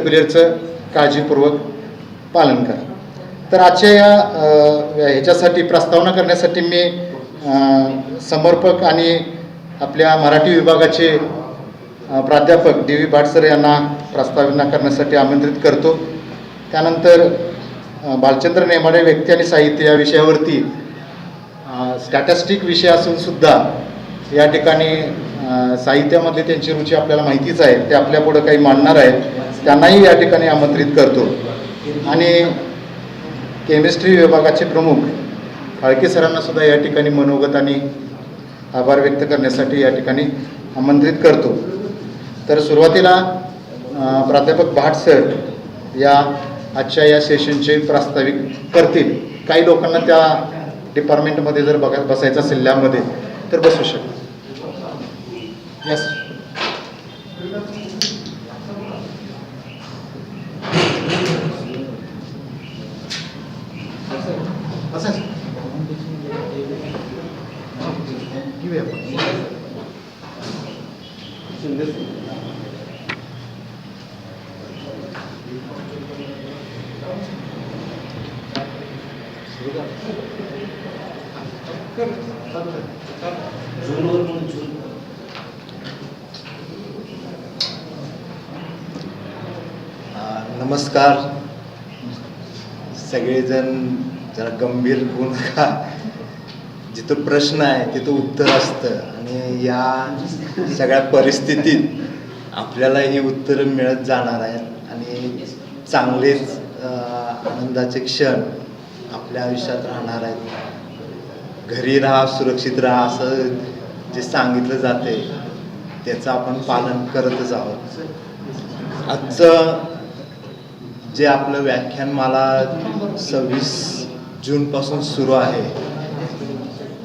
पिरियडचं काळजीपूर्वक पालन करा. तर आजच्या ह्याच्यासाठी प्रस्तावना करण्यासाठी मी समर्पक आणि आपल्या मराठी विभागाचे प्राध्यापक डी व्ही भाट सर यांना प्रस्तावना करण्यासाठी आमंत्रित करतो. त्यानंतर भालचंद्र नेमाडे व्यक्ती आणि साहित्य या विषयावरती स्टॅटिस्टिक विषय असूनसुद्धा या ठिकाणी साहित्यामध्ये त्यांची रुची आपल्याला माहितीच आहे, ते आपल्यापुढं काही मांडणार आहेत, त्यांनाही या ठिकाणी आमंत्रित करतो. आणि केमिस्ट्री विभागाचे प्रमुख फाळके सरांना सुद्धा या ठिकाणी मनोगत आणि आभार व्यक्त करण्यासाठी या ठिकाणी आमंत्रित करतो. तर सुरुवातीला प्राध्यापक भाट सर या आजच्या या सेशनचे प्रास्ताविक करतील. काही लोकांना त्या डिपार्टमेंटमध्ये जर बसायचं असेल लॅबमध्ये तर बसू शकतो. यस नमस्कार. सगळेजण जरा गंभीर होऊ नका. जिथं प्रश्न आहे तिथं उत्तर असतं आणि या सगळ्या परिस्थितीत आपल्याला ही उत्तरं मिळत जाणार आहेत आणि चांगलेच आनंदाचे क्षण आपल्या आयुष्यात राहणार आहेत. घरी राहा, सुरक्षित राहा असं जे सांगितलं जाते त्याचं आपण पालन करतच आहोत. आजचं जे आपलं व्याख्यान मला 26 जूनपासून सुरू आहे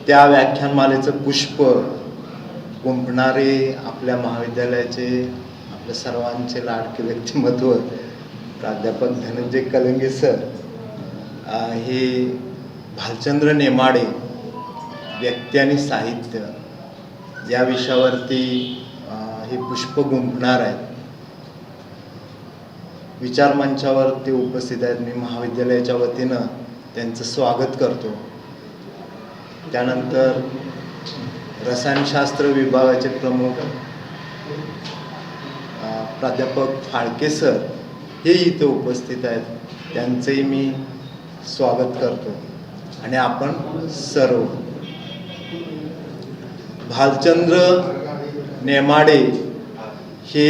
त्या व्याख्यानमालेचं पुष्प गुंफणारे आपल्या महाविद्यालयाचे आपल्या सर्वांचे लाडके व्यक्तिमत्व प्राध्यापक धनंजय कलंगे सर हे भालचंद्र नेमाडे व्यक्ती आणि साहित्य या विषयावरती हे पुष्प गुंफणार आहेत. विचारमंचावर ते उपस्थित आहेत. मी महाविद्यालयाच्या वतीनं त्यांचं स्वागत करतो. त्यानंतर रसायनशास्त्र विभागाचे प्रमुख प्राध्यापक फाळके सर हे इथे उपस्थित आहेत, त्यांचंही मी स्वागत करतो. आणि आपण सर्व भालचंद्र नेमाडे हे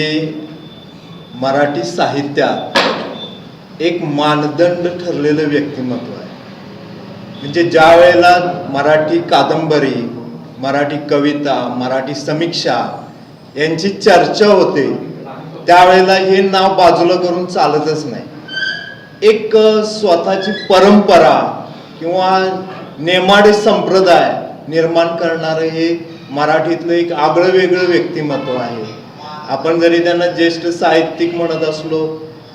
मराठी साहित्यात एक मानदंड ठरलेलं व्यक्तिमत्व आहे. म्हणजे ज्या वेळेला मराठी कादंबरी, मराठी कविता, मराठी समीक्षा यांची चर्चा होते त्यावेळेला हे नाव बाजूला करून चालतच नाही. एक स्वतःची परंपरा किंवा नेमाडे संप्रदाय निर्माण करणारं हे मराठीतलं एक आगळं वेगळं व्यक्तिमत्व आहे. आपण जरी त्यांना ज्येष्ठ साहित्यिक म्हणत असलो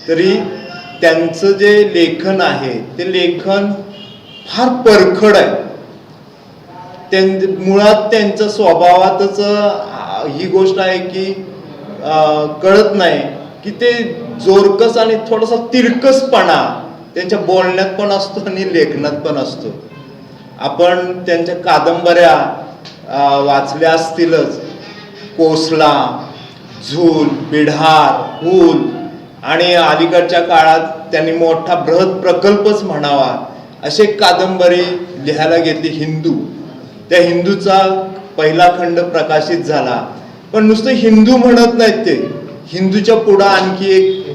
तरी त्यांचं जे लेखन आहे ते लेखन फार परखड आहे. मुळात त्यांच्या स्वभावातच ही गोष्ट आहे की कळत नाही की ते जोरकस आणि थोडासा तिरकसपणा त्यांच्या बोलण्यात पण असतो आणि लेखनात पण असतो. आपण त्यांच्या कादंबऱ्या वाचल्या असतीलच. कोसला, झूल, बिढार, हूल आणि अलीकडच्या काळात त्यांनी मोठा बृहत प्रकल्पच म्हणावा असे कादंबरी लिहायला घेतली. हिंदू, त्या हिंदूचा पहिला खंड प्रकाशित झाला. पण नुसतं हिंदू म्हणत नाहीत, ते हिंदूच्या पुढं आणखी एक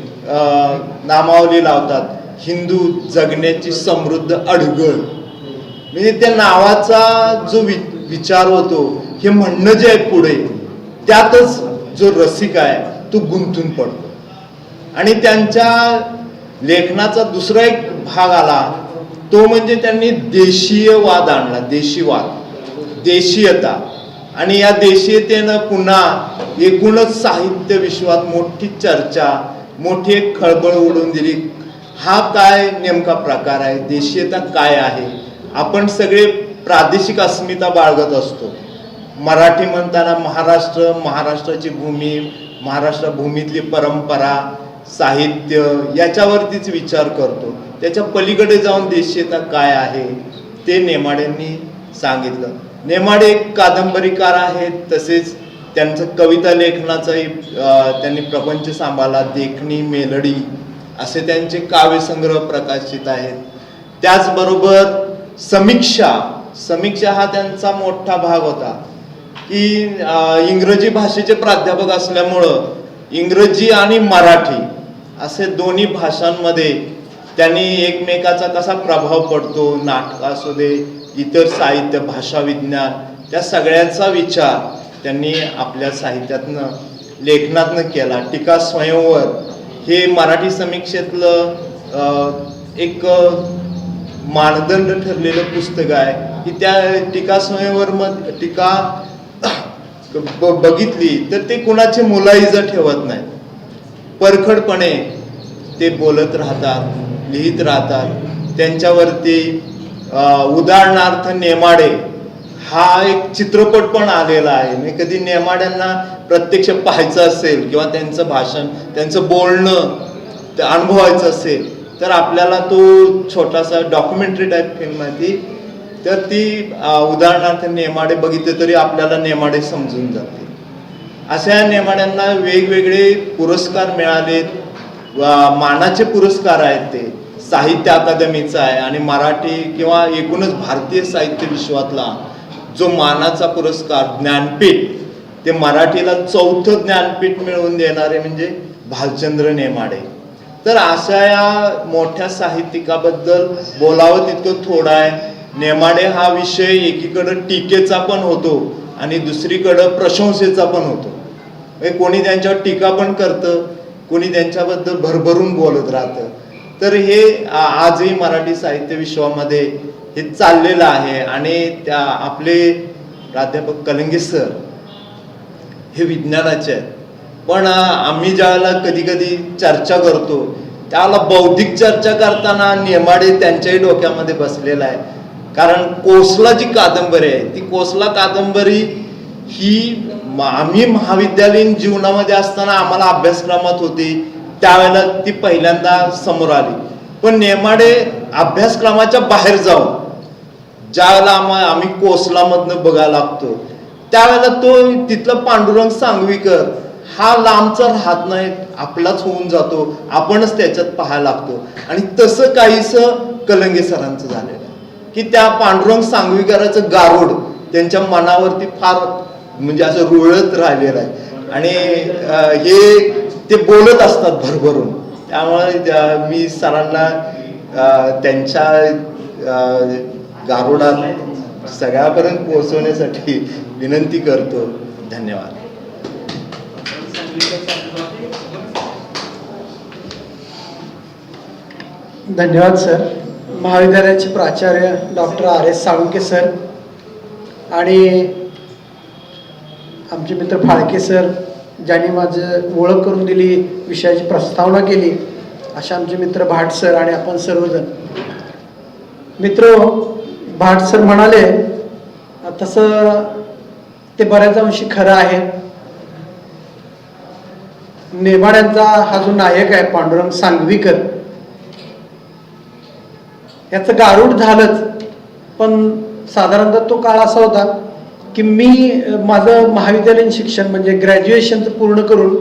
नामावली लावतात, हिंदू जगण्याची समृद्ध अडगळ. म्हणजे त्या नावाचा जो विचार होतो, हे म्हणणं जे आहे पुढे, त्यातच जो रसिक आहे तो गुंतून पडतो. आणि त्यांच्या लेखनाचा दुसरा एक भाग आला तो म्हणजे त्यांनी देशीयवाद आणला. देशीवाद, देशीयता. आणि या देशीयतेनं पुन्हा एकूणच साहित्य विश्वात मोठी चर्चा, मोठी एक खळबळ उडवून दिली. हा काय नेमका प्रकार आहे, देशीयता काय आहे? आपण सगळे प्रादेशिक अस्मिता बाळगत असतो. मराठी म्हणताना महाराष्ट्र, महाराष्ट्राची भूमी, महाराष्ट्र भूमीतली परंपरा साहित्य याच्यावरतीच विचार करतो. त्याच्या पलीकडे जाऊन देशीयता काय आहे ते नेमाड्यांनी सांगितलं. नेमाडे एक कादंबरीकार आहेत, तसेच त्यांचं कविता लेखनाचाही त्यांनी प्रपंच सांभाळला, देखणी, मेलडी असे त्यांचे काव्यसंग्रह प्रकाशित आहेत. त्याचबरोबर समीक्षा हा त्यांचा मोठा भाग होता की इंग्रजी भाषेचे प्राध्यापक असल्यामुळं इंग्रजी आणि मराठी असे दोन्ही भाषांमध्ये त्यांनी एकमेकाचा कसा प्रभाव पडतो, नाटक असू दे, इतर साहित्य, भाषा विज्ञान, त्या सगळ्याचा विचार त्यांनी आपल्या साहित्यातनं, लेखनातनं केला. टीका स्वयंवर हे मराठी समीक्षेतलं एक मानदंड ठरलेलं पुस्तक आहे की त्या टीका स्वयंवर टीका बघितली तर ते कुणाचे मुलाइजा ठेवत नाही, परखडपणे ते बोलत राहतात, लिहित राहतात. त्यांच्यावरती उदाहरणार्थ नेमाडे हा एक चित्रपट पण आलेला आहे. मी कधी नेमाड्यांना प्रत्यक्ष पाहायचं असेल किंवा त्यांचं भाषण, त्यांचं बोलणं ते अनुभवायचं असेल तर आपल्याला तो छोटासा डॉक्युमेंटरी टाईप फिल्म आहे ती, तर ती उदाहरणार्थ नेमाडे बघितले तरी आपल्याला नेमाडे समजून जाते. अशा नेमाड्यांना वेगवेगळे पुरस्कार मिळालेत, मानाचे पुरस्कार आहेत. ते साहित्य अकादमीचा आहे आणि मराठी किंवा एकूणच भारतीय साहित्य विश्वातला जो मानाचा पुरस्कार ज्ञानपीठ, ते मराठीला 4थं ज्ञानपीठ मिळवून देणारे म्हणजे भालचंद्र नेमाडे. तर अशा या मोठ्या साहित्यिकाबद्दल बोलावं तितकं थोडं आहे. नेमाडे हा विषय एकीकडं टीकेचा पण होतो आणि दुसरीकडं प्रशंसेचा पण होतो. कोणी त्यांच्यावर टीका पण करतं, कोणी त्यांच्याबद्दल भरभरून बोलत राहतं. तर हे आजही मराठी साहित्य विश्वामध्ये हे चाललेलं आहे. आणि त्या आपले प्राध्यापक कलंगे सर हे विज्ञानाचे आहेत, पण आम्ही ज्यावेळेला कधी कधी चर्चा करतो त्यावेळेला बौद्धिक चर्चा करताना नेमाडे त्यांच्याही डोक्यामध्ये बसलेला आहे. कारण कोसला जी कादंबरी आहे, ती कोसला कादंबरी ही आम्ही महाविद्यालयीन जीवनामध्ये असताना आम्हाला अभ्यासक्रमात होती, त्यावेळेला ती पहिल्यांदा समोर आली. पण नेमाडे अभ्यासक्रमाच्या बाहेर जाऊन ज्यावेळेला आम्ही कोसलामधनं बघायला लागतो त्यावेळेला तो तिथला पांडुरंग सांगवीकर हा लांबचा राहत नाही, आपलाच होऊन जातो, आपणच त्याच्यात पाहायला लागतो. आणि तसं काहीसं कलंगे सरांचं झालेलं आहे की त्या पांडुरंग सांगवीकराचं गारुड त्यांच्या मनावरती फार म्हणजे असं रुळत राहिलेलं आहे आणि हे ते बोलत असतात भरभरून. त्यामुळे मी सरांना त्यांच्या गारुडात सगळ्यापर्यंत पोहोचवण्यासाठी विनंती करतो. धन्यवाद. धन्यवाद सर. महाविद्यालयाचे प्राचार्य डॉक्टर R.S. साळुंके सर आणि आमचे मित्र फाळके सर, ज्यांनी माझं ओळख करून दिली, विषयाची प्रस्तावना केली, अशा आमचे मित्र भाट सर आणि आपण सर्वजण. मित्र, भाट सर म्हणाले तसं ते बऱ्याच अंशी खरं आहे. नेमाड्यांचा हा जो नायक आहे पांडुरंग सांगवीकर, याचं गारुड झालंच, पण साधारणतः तो काळ असा होता की मी माझं महाविद्यालयीन शिक्षण म्हणजे ग्रॅज्युएशनचं पूर्ण करून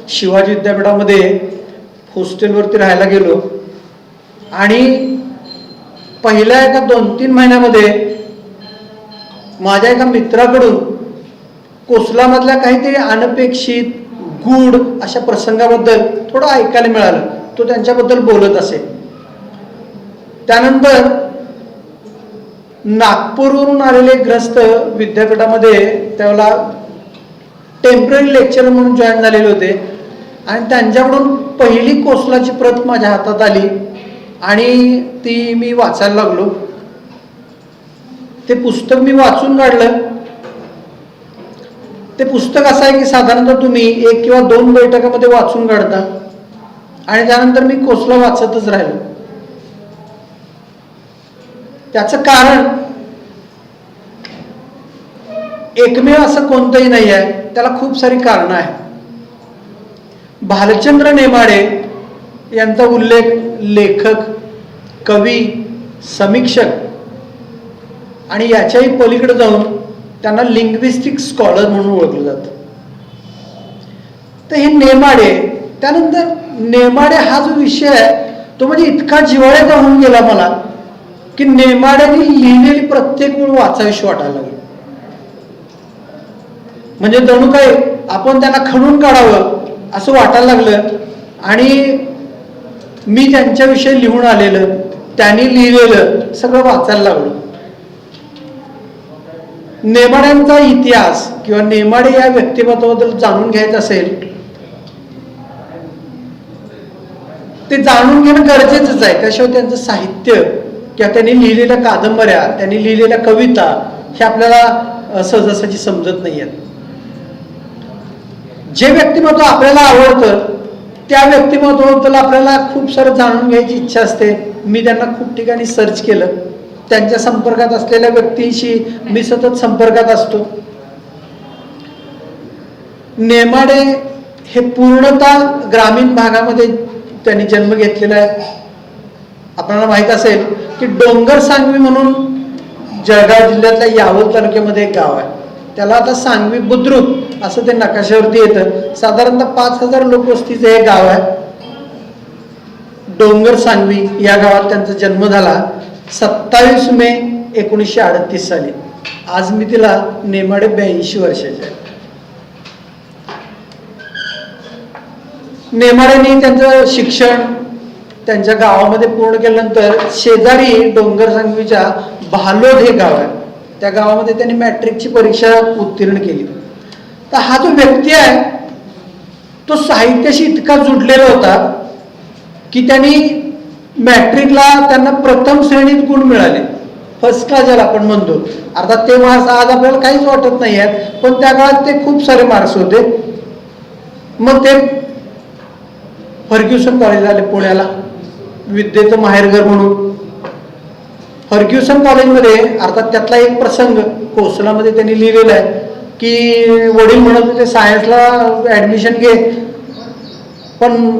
शिवाजी विद्यापीठामध्ये हॉस्टेलवरती राहायला गेलो आणि पहिल्या एका 2-3 महिन्यामध्ये माझ्या एका मित्राकडून कोसलामधल्या काहीतरी अनपेक्षित गूढ अशा प्रसंगाबद्दल थोडं ऐकायला मिळालं. तो त्यांच्याबद्दल बोलत असे. त्यानंतर नागपूरवरून आलेले ग्रस्त विद्यापीठामध्ये त्यावेळेला टेम्पररी लेक्चर म्हणून जॉईन झालेले होते आणि त्यांच्याकडून पहिली कोसलाची प्रत माझ्या हातात आली आणि ती मी वाचायला लागलो. ते पुस्तक मी वाचून काढलं. ते पुस्तक असं आहे की साधारणतः तुम्ही 1 किंवा 2 बैठकामध्ये वाचून काढता आणि त्यानंतर मी कोसला वाचतच राहिलो. त्याचं कारण एकमेव असं कोणतंही नाही आहे, त्याला खूप सारी कारणं आहेत. भालचंद्र नेमाडे यांचा उल्लेख लेखक, कवी, समीक्षक आणि याच्याही पलीकडे जाऊन त्यांना लिंग्विस्टिक स्कॉलर म्हणून ओळखलं जातं. तर हे नेमाडे, त्यानंतर नेमाडे हा जो विषय आहे तो म्हणजे इतका जिव्हाळ्याचा होऊन गेला मला की नेमाड्यांनी लिहिलेली प्रत्येक वेळ वाचावीशी वाटायला लागली. म्हणजे जणू काय आपण त्यांना खणून काढावं असं वाटायला लागलं. आणि मी त्यांच्याविषयी लिहून आलेलं, त्यांनी लिहिलेलं सगळं वाचायला लागलो. नेमाड्यांचा इतिहास किंवा नेमाडे या व्यक्तिमत्वाबद्दल जाणून घ्यायचं असेल ते जाणून घेणं गरजेचंच आहे. त्याशिवाय त्यांचं साहित्य किंवा त्यांनी लिहिलेल्या कादंबऱ्या, त्यांनी लिहिलेल्या कविता हे आपल्याला सहजासहजी समजत नाही आहेत. जे व्यक्तिमत्व आपल्याला आवडतं त्या व्यक्तिमत्वाबद्दल आपल्याला खूप सारं जाणून घ्यायची इच्छा असते. मी त्यांना खूप ठिकाणी सर्च केलं. त्यांच्या संपर्कात असलेल्या व्यक्तींशी मी सतत संपर्कात असतो. नेमाडे हे पूर्णतः ग्रामीण भागामध्ये त्यांनी जन्म घेतलेला आहे. आपल्याला माहित असेल की डोंगर सांगवी म्हणून जळगाव जिल्ह्यातल्या यावल तालुक्यामध्ये एक गाव आहे. त्याला आता सांगवी बुद्रुक असं ते नकाशावरती येतं. साधारणतः 5,000 लोकवस्तीचं हे गाव आहे. डोंगर सांगवी या गावात त्यांचा जन्म झाला 27 मे 1938 साली. आज मी तिला नेमाडे 82 वर्षाचे आहे. नेमाड्यांनी त्यांचं शिक्षण त्यांच्या गावामध्ये पूर्ण केल्यानंतर शेजारी डोंगर सांगवीच्या भालोद हे गाव आहे, त्या गावामध्ये त्यांनी मॅट्रिकची परीक्षा उत्तीर्ण केली. तर हा जो व्यक्ती आहे तो साहित्याशी इतका जुडलेला होता की त्यांनी मॅट्रिकला त्यांना प्रथम श्रेणीत गुण मिळाले, फर्स्ट क्लास ज्याला आपण म्हणतो. अर्थात ते मार्क्स आज आपल्याला काहीच वाटत नाही आहेत, पण त्या काळात ते खूप सारे मार्क्स होते. मग ते फर्ग्युसन कॉलेज आले पुण्याला, विद्येचं माहेरघर म्हणून. फर्ग्युसन कॉलेजमध्ये अर्थात त्यातला एक प्रसंग कोसलामध्ये त्यांनी लिहिलेला आहे की वडील म्हणत होते सायन्सला ऍडमिशन घे, पण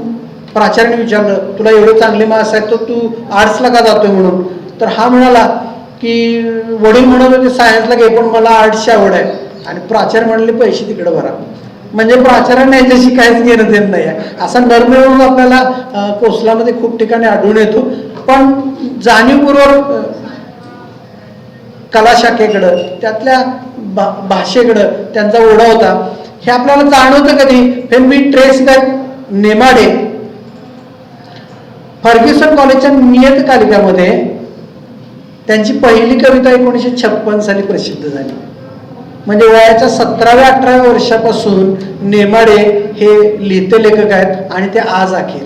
प्राचार्याने विचारलं तुला एवढे चांगले मार्क्स आहेत तर तू आर्ट्सला का जातोय म्हणून. तर हा म्हणाला की वडील म्हणत होते सायन्सला घे पण मला आर्ट्सची आवड आहे. आणि प्राचार्य म्हणले पैसे तिकडे भरा. म्हणजे प्राचार्यांना याच्याशी काहीच घेणं देत नाही आहे. असा नरमिळून आपल्याला कोसलामध्ये खूप ठिकाणी आढळून येतो. पण जाणीवपूर्वक कला शाखेकडं, त्यातल्या भाषेकडं त्यांचा ओढा होता हे आपल्याला जाणवतं कधी. When we trace that Nemade. Fergusson कॉलेजच्या नियतकालिकामध्ये त्यांची पहिली कविता 1956 साली प्रसिद्ध झाली. म्हणजे वयाच्या 17व्या-18व्या वर्षापासून नेमाडे हे लिहिते लेखक आहेत आणि ते आज अखेर.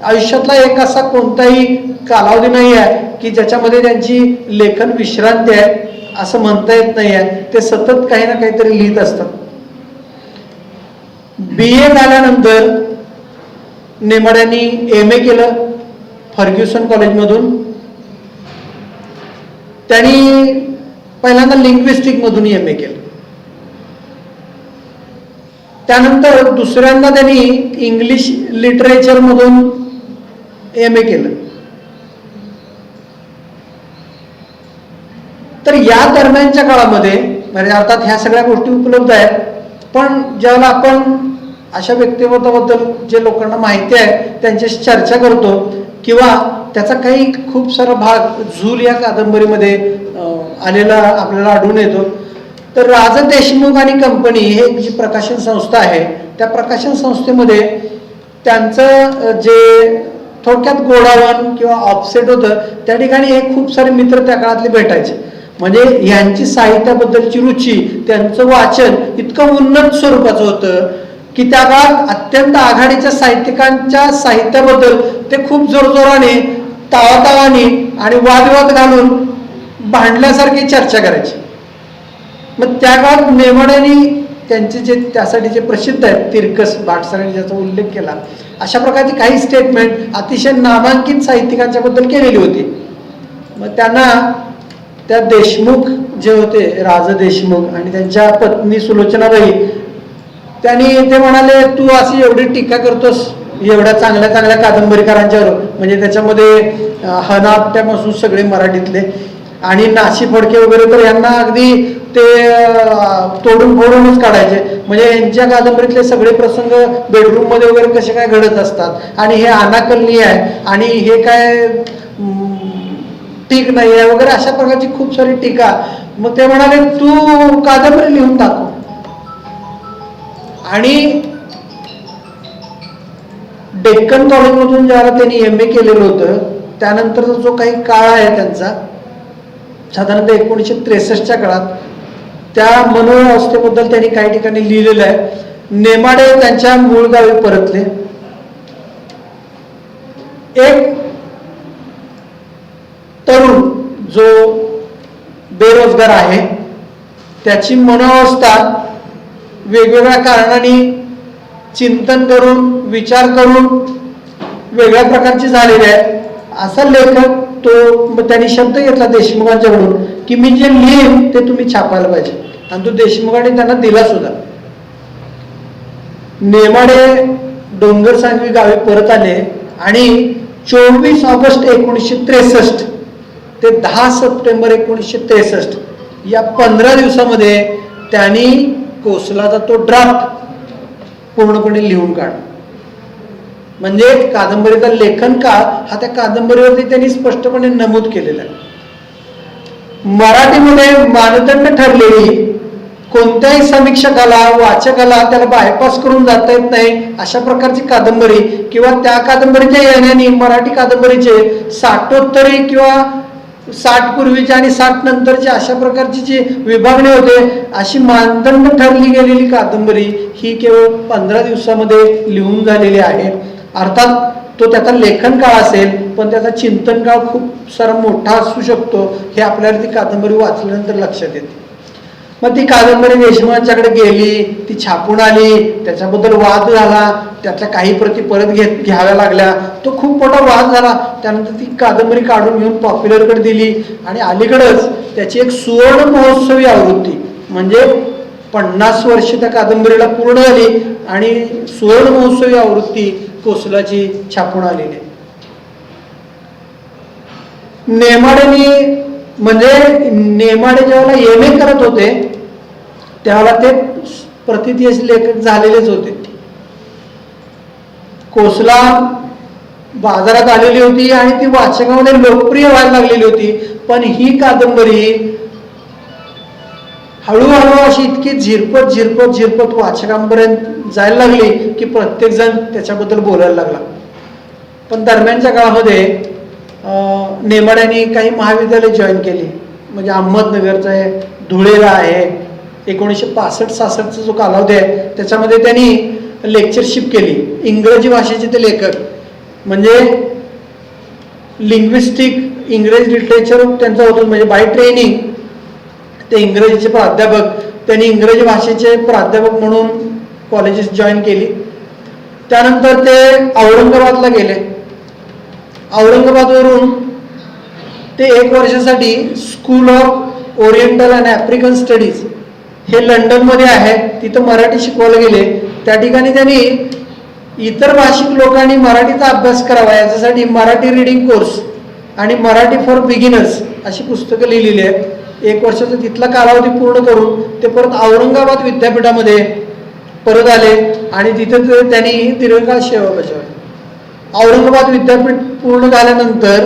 आयुष्यातला एक असा कोणताही कालावधी नाही आहे की ज्याच्यामध्ये त्यांची लेखन विश्रांती आहे असं म्हणता येत नाही आहे. ते सतत काही ना काहीतरी लिहित असतात. BA झाल्यानंतर नेमाड्यांनी MA केलं फर्ग्युसन कॉलेजमधून. त्यांनी पहिल्यांदा लिंग्विस्टिक मधून MA केलं. त्यानंतर दुसऱ्यांदा त्यांनी इंग्लिश लिटरेचर मधून MA केलं. तर या दरम्यानच्या काळामध्ये म्हणजे अर्थात ह्या सगळ्या गोष्टी उपलब्ध आहेत, पण ज्यावेळेला आपण अशा व्यक्तिमत्वाबद्दल जे लोकांना माहिती आहे त्यांच्याशी चर्चा करतो किंवा त्याचा काही खूप सारा भाग झूल या कादंबरीमध्ये आलेला आपल्याला आढळून येतो. तर राज देशमुख आणि कंपनी हे जी प्रकाशन संस्था आहे त्या प्रकाशन संस्थेमध्ये त्यांचं जे थोडक्यात गोडावण किंवा ऑफसेट होतं त्या ठिकाणी हे खूप सारे मित्र त्या काळातले भेटायचे. म्हणजे यांची साहित्याबद्दलची रुची, त्यांचं वाचन इतकं उन्नत स्वरूपाचं होतं की त्या काळात अत्यंत आघाडीच्या साहित्यिकांच्या साहित्याबद्दल ते खूप जोरजोराने, तावातावाने आणि वादविवाद घालून भांडल्यासारखी चर्चा करायची. मग त्या काळात नेमाड्यांनी त्यांचे जे त्यासाठी जे प्रसिद्ध आहेत तिरकस, भाटसरांनी ज्याचा उल्लेख केला, अशा प्रकारची काही स्टेटमेंट अतिशय नामांकित साहित्यिकांच्या बद्दल केलेली होती. मग त्यांना त्या देशमुख जे होते राज देशमुख आणि त्यांच्या पत्नी सुलोचनाबाई त्यांनी ते म्हणाले तू अशी एवढी टीका करतोस एवढ्या चांगल्या चांगल्या कादंबरीकारांच्यावर, म्हणजे त्याच्यामध्ये हना आपट्यापासून सगळे मराठीतले आणि नाशी फडके वगैरे, तर यांना अगदी ते तोडून फोडूनच काढायचे. म्हणजे यांच्या कादंबरीतले सगळे प्रसंग बेडरूम मध्ये वगैरे कसे काय घडत असतात आणि हे अनाकलनीय आहे आणि हे काय ठीक नाही आहे वगैरे, अशा प्रकारची खूप सारी टीका. मग ते म्हणाले तू कादंबरी लिहून दाखव. आणि डेक्कन कॉलेजमधून ज्याला त्यांनी MA केलेलं होतं, त्यानंतरचा जो काही काळ आहे त्यांचा, साधारणतः 1963च्या काळात, त्या मनोअवस्थेबद्दल त्यांनी काही ठिकाणी लिहिलेलं आहे. नेमाडे त्यांच्या मूळ गावी परतले. एक तरुण जो बेरोजगार आहे त्याची मनोअवस्था वेगवेगळ्या कारणांनी चिंतन करून विचार करून वेगळ्या प्रकारची झालेली आहे. असा लेखक तो, त्यांनी शब्द घेतला देशमुखांच्याकडून की मी जे लिहिन ते तुम्ही छापायला पाहिजे, आणि तो देशमुखांनी त्यांना दिला सुद्धा. नेमाडे डोंगर सांगवी गावी परत आले आणि 24 ऑगस्ट 1963 ते 10 सप्टेंबर 1963 या 15 दिवसामध्ये त्यांनी कोसलाचा तो ड्राफ्ट पूर्णपणे लिहून काढ. म्हणजे कादंबरीचा लेखन काळ हा त्या कादंबरीवरती त्यांनी स्पष्टपणे नमूद केलेला आहे. मराठीमध्ये मानदंड ठरलेली कोणत्याही समीक्षकाला वाचकाला त्याला बायपास करून जाता येत नाही अशा प्रकारची कादंबरी, किंवा त्या कादंबरीच्या येण्याने मराठी कादंबरीचे 60 किंवा 60 पूर्वीचे आणि 60 नंतरचे अशा प्रकारची जी विभागणी होते, अशी मानदंड ठरली गेलेली कादंबरी ही केवळ 15 दिवसामध्ये लिहून झालेली आहे. अर्थात तो त्याचा लेखन काळ असेल, पण त्याचा चिंतन काळ खूप सारा मोठा असू शकतो, हे आपल्याला ती कादंबरी वाचल्यानंतर लक्षात येते. मग ती कादंबरी देशमुखांच्याकडे गेली, ती छापून आली, त्याच्याबद्दल वाद झाला, त्यातल्या काही प्रती परत घ्याव्या लागल्या, तो खूप मोठा वाद झाला. त्यानंतर ती कादंबरी काढून घेऊन पॉप्युलरकडे दिली आणि अलीकडंच त्याची एक सुवर्ण महोत्सवी आवृत्ती, म्हणजे 50 वर्ष त्या कादंबरीला पूर्ण झाली आणि सुवर्ण महोत्सवी आवृत्ती कोसलाची छापून आलेली आहे. नेमाडेनी, म्हणजे नेमाडे ज्यावेळेला MA करत होते त्यावेळेला ते प्रतिथयश लेखक झालेलेच होते. कोसला बाजारात आलेली होती आणि ती वाचकांमध्ये लोकप्रिय व्हायला लागलेली होती, पण ही कादंबरी हळूहळू अशी इतकी झिरपत झिरपत झिरपत वाचकांपर्यंत जायला लागली की प्रत्येक जण त्याच्याबद्दल बोलायला लागला. पण दरम्यानच्या काळामध्ये नेमाड्यांनी काही महाविद्यालय जॉईन केली, म्हणजे अहमदनगरचं आहे, धुळेला आहे. 1965-66चा जो कालावधी आहे त्याच्यामध्ये त्यांनी लेक्चरशिप केली. इंग्रजी भाषेचे ते लेखक, म्हणजे लिंग्विस्टिक इंग्रजी लिटरेचर त्यांचं होतं, म्हणजे बाय ट्रेनिंग ते इंग्रजीचे प्राध्यापक. त्यांनी इंग्रजी भाषेचे प्राध्यापक म्हणून कॉलेजेस जॉईन केली. त्यानंतर ते औरंगाबादला गेले. औरंगाबादवरून ते 1 वर्षासाठी school of oriental and African studies हे लंडनमध्ये आहे, तिथं मराठी शिकवायला गेले. त्या ठिकाणी त्यांनी इतर भाषिक लोकांनी मराठीचा अभ्यास करावा याच्यासाठी मराठी रीडिंग कोर्स आणि मराठी फॉर बिगिनर्स अशी पुस्तकं लिहिलेली आहेत. 1 वर्षाचा तिथला कालावधी पूर्ण करून ते परत औरंगाबाद विद्यापीठामध्ये परत आले आणि तिथे त्यांनी दीर्घकाळ सेवा बजावली. औरंगाबाद विद्यापीठ पूर्ण झाल्यानंतर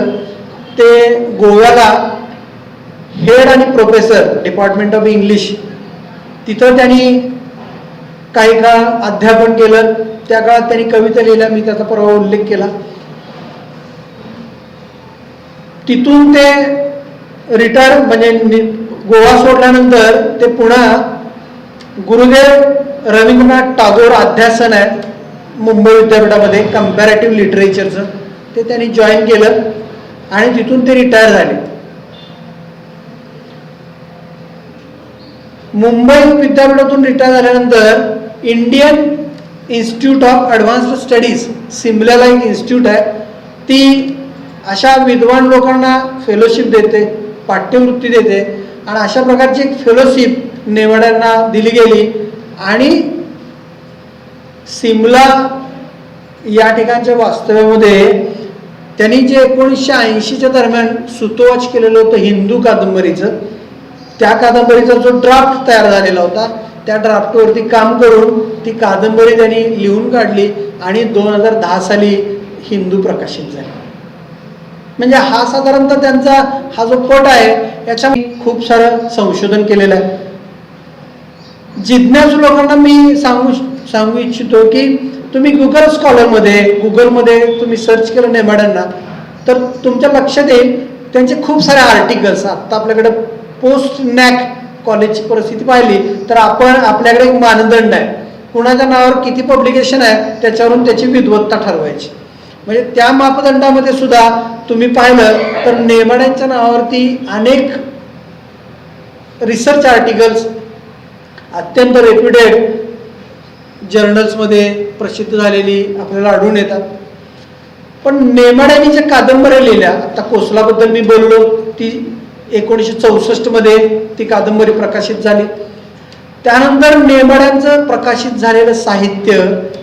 ते गोव्याला हेड आणि प्रोफेसर डिपार्टमेंट ऑफ इंग्लिश तिथं त्यांनी काही काळ अध्यापन केलं. त्या काळात त्यांनी कविता लिहिल्या, मी त्याचा परवा उल्लेख केला. तिथून ते रिटायर, म्हणजे गोवा सोडल्यानंतर ते पुन्हा गुरुदेव रवींद्रनाथ टागोर अध्यासन आहे मुंबई विद्यापीठामध्ये कंपॅरेटिव्ह लिटरेचरचं, ते त्यांनी जॉईन केलं आणि तिथून ते रिटायर झाले. मुंबई विद्यापीठातून रिटायर झाल्यानंतर Indian institute of advanced studies, सिमल्याला एक इन्स्टिट्यूट आहे, ती अशा विद्वान लोकांना फेलोशिप देते, पाठ्यवृत्ती देते आणि अशा प्रकारची एक फेलोशिप नेमाड्यांना दिली गेली आणि सिमला या ठिकाणच्या वास्तव्यामध्ये त्यांनी जे 1980च्या दरम्यान सुतोवाच केलेलं होतं हिंदू कादंबरीचं, त्या कादंबरीचा जो ड्राफ्ट तयार झालेला होता त्या ड्राफ्टवरती काम करून ती कादंबरी त्यांनी लिहून काढली आणि 2010 साली हिंदू प्रकाशित झाली. म्हणजे हा साधारणतः त्यांचा हा जो पट आहे याच्या खूप सारं संशोधन केलेलं आहे. जिज्ञासू लोकांना मी सांगू इच्छितो की तुम्ही गुगलमध्ये तुम्ही सर्च केलं नेमाड्यांना तर तुमच्या लक्षात येईल त्यांचे खूप सारे आर्टिकल्स. आत्ता आपल्याकडे पोस्ट नॅक कॉलेजची परिस्थिती पाहिली तर आपल्याकडे एक मानदंड आहे, कुणाच्या नावावर किती पब्लिकेशन आहे त्याच्यावरून त्याची विद्वत्ता ठरवायची. म्हणजे त्या मापदंडामध्ये सुद्धा तुम्ही पाहिलं तर नेमाड्यांच्या नावावरती अनेक रिसर्च आर्टिकल्स अत्यंत रेप्युटेड जर्नल्समध्ये प्रसिद्ध झालेली आपल्याला आढळून येतात. पण नेमाड्यांनी जे कादंबऱ्या लिहिल्या, आता कोसलाबद्दल मी बोललो, ती 1964 मध्ये ती कादंबरी प्रकाशित झाली. त्यानंतर नेमाड्यांचं प्रकाशित झालेलं साहित्य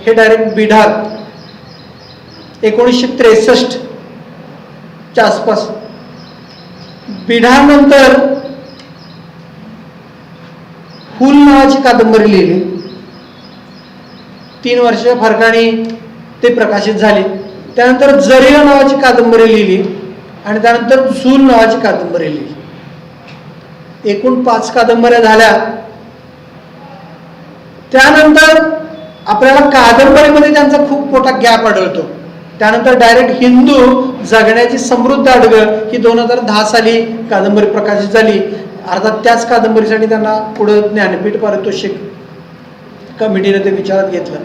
हे डायरेक्ट बिडार 1963 च्या आसपास. बिडार नंतर फुल नावाची कादंबरी लिहिली, 3 वर्षाच्या फरकाने ते प्रकाशित झाले. त्यानंतर जरीला नावाची कादंबरी लिहिली आणि त्यानंतर झूल नावाची कादंबरी लिहिली. एकूण 5 कादंबऱ्या झाल्या. त्यानंतर आपल्याला कादंबरीमध्ये त्यांचा खूप मोठा गॅप आढळतो. त्यानंतर डायरेक्ट हिंदू जगण्याची समृद्ध अडगळ ही 2010 साली कादंबरी प्रकाशित झाली. अर्थात त्याच कादंबरीसाठी त्यांना पुढे ज्ञानपीठ पारितोषिक कमिटीने ते विचारात घेतलं.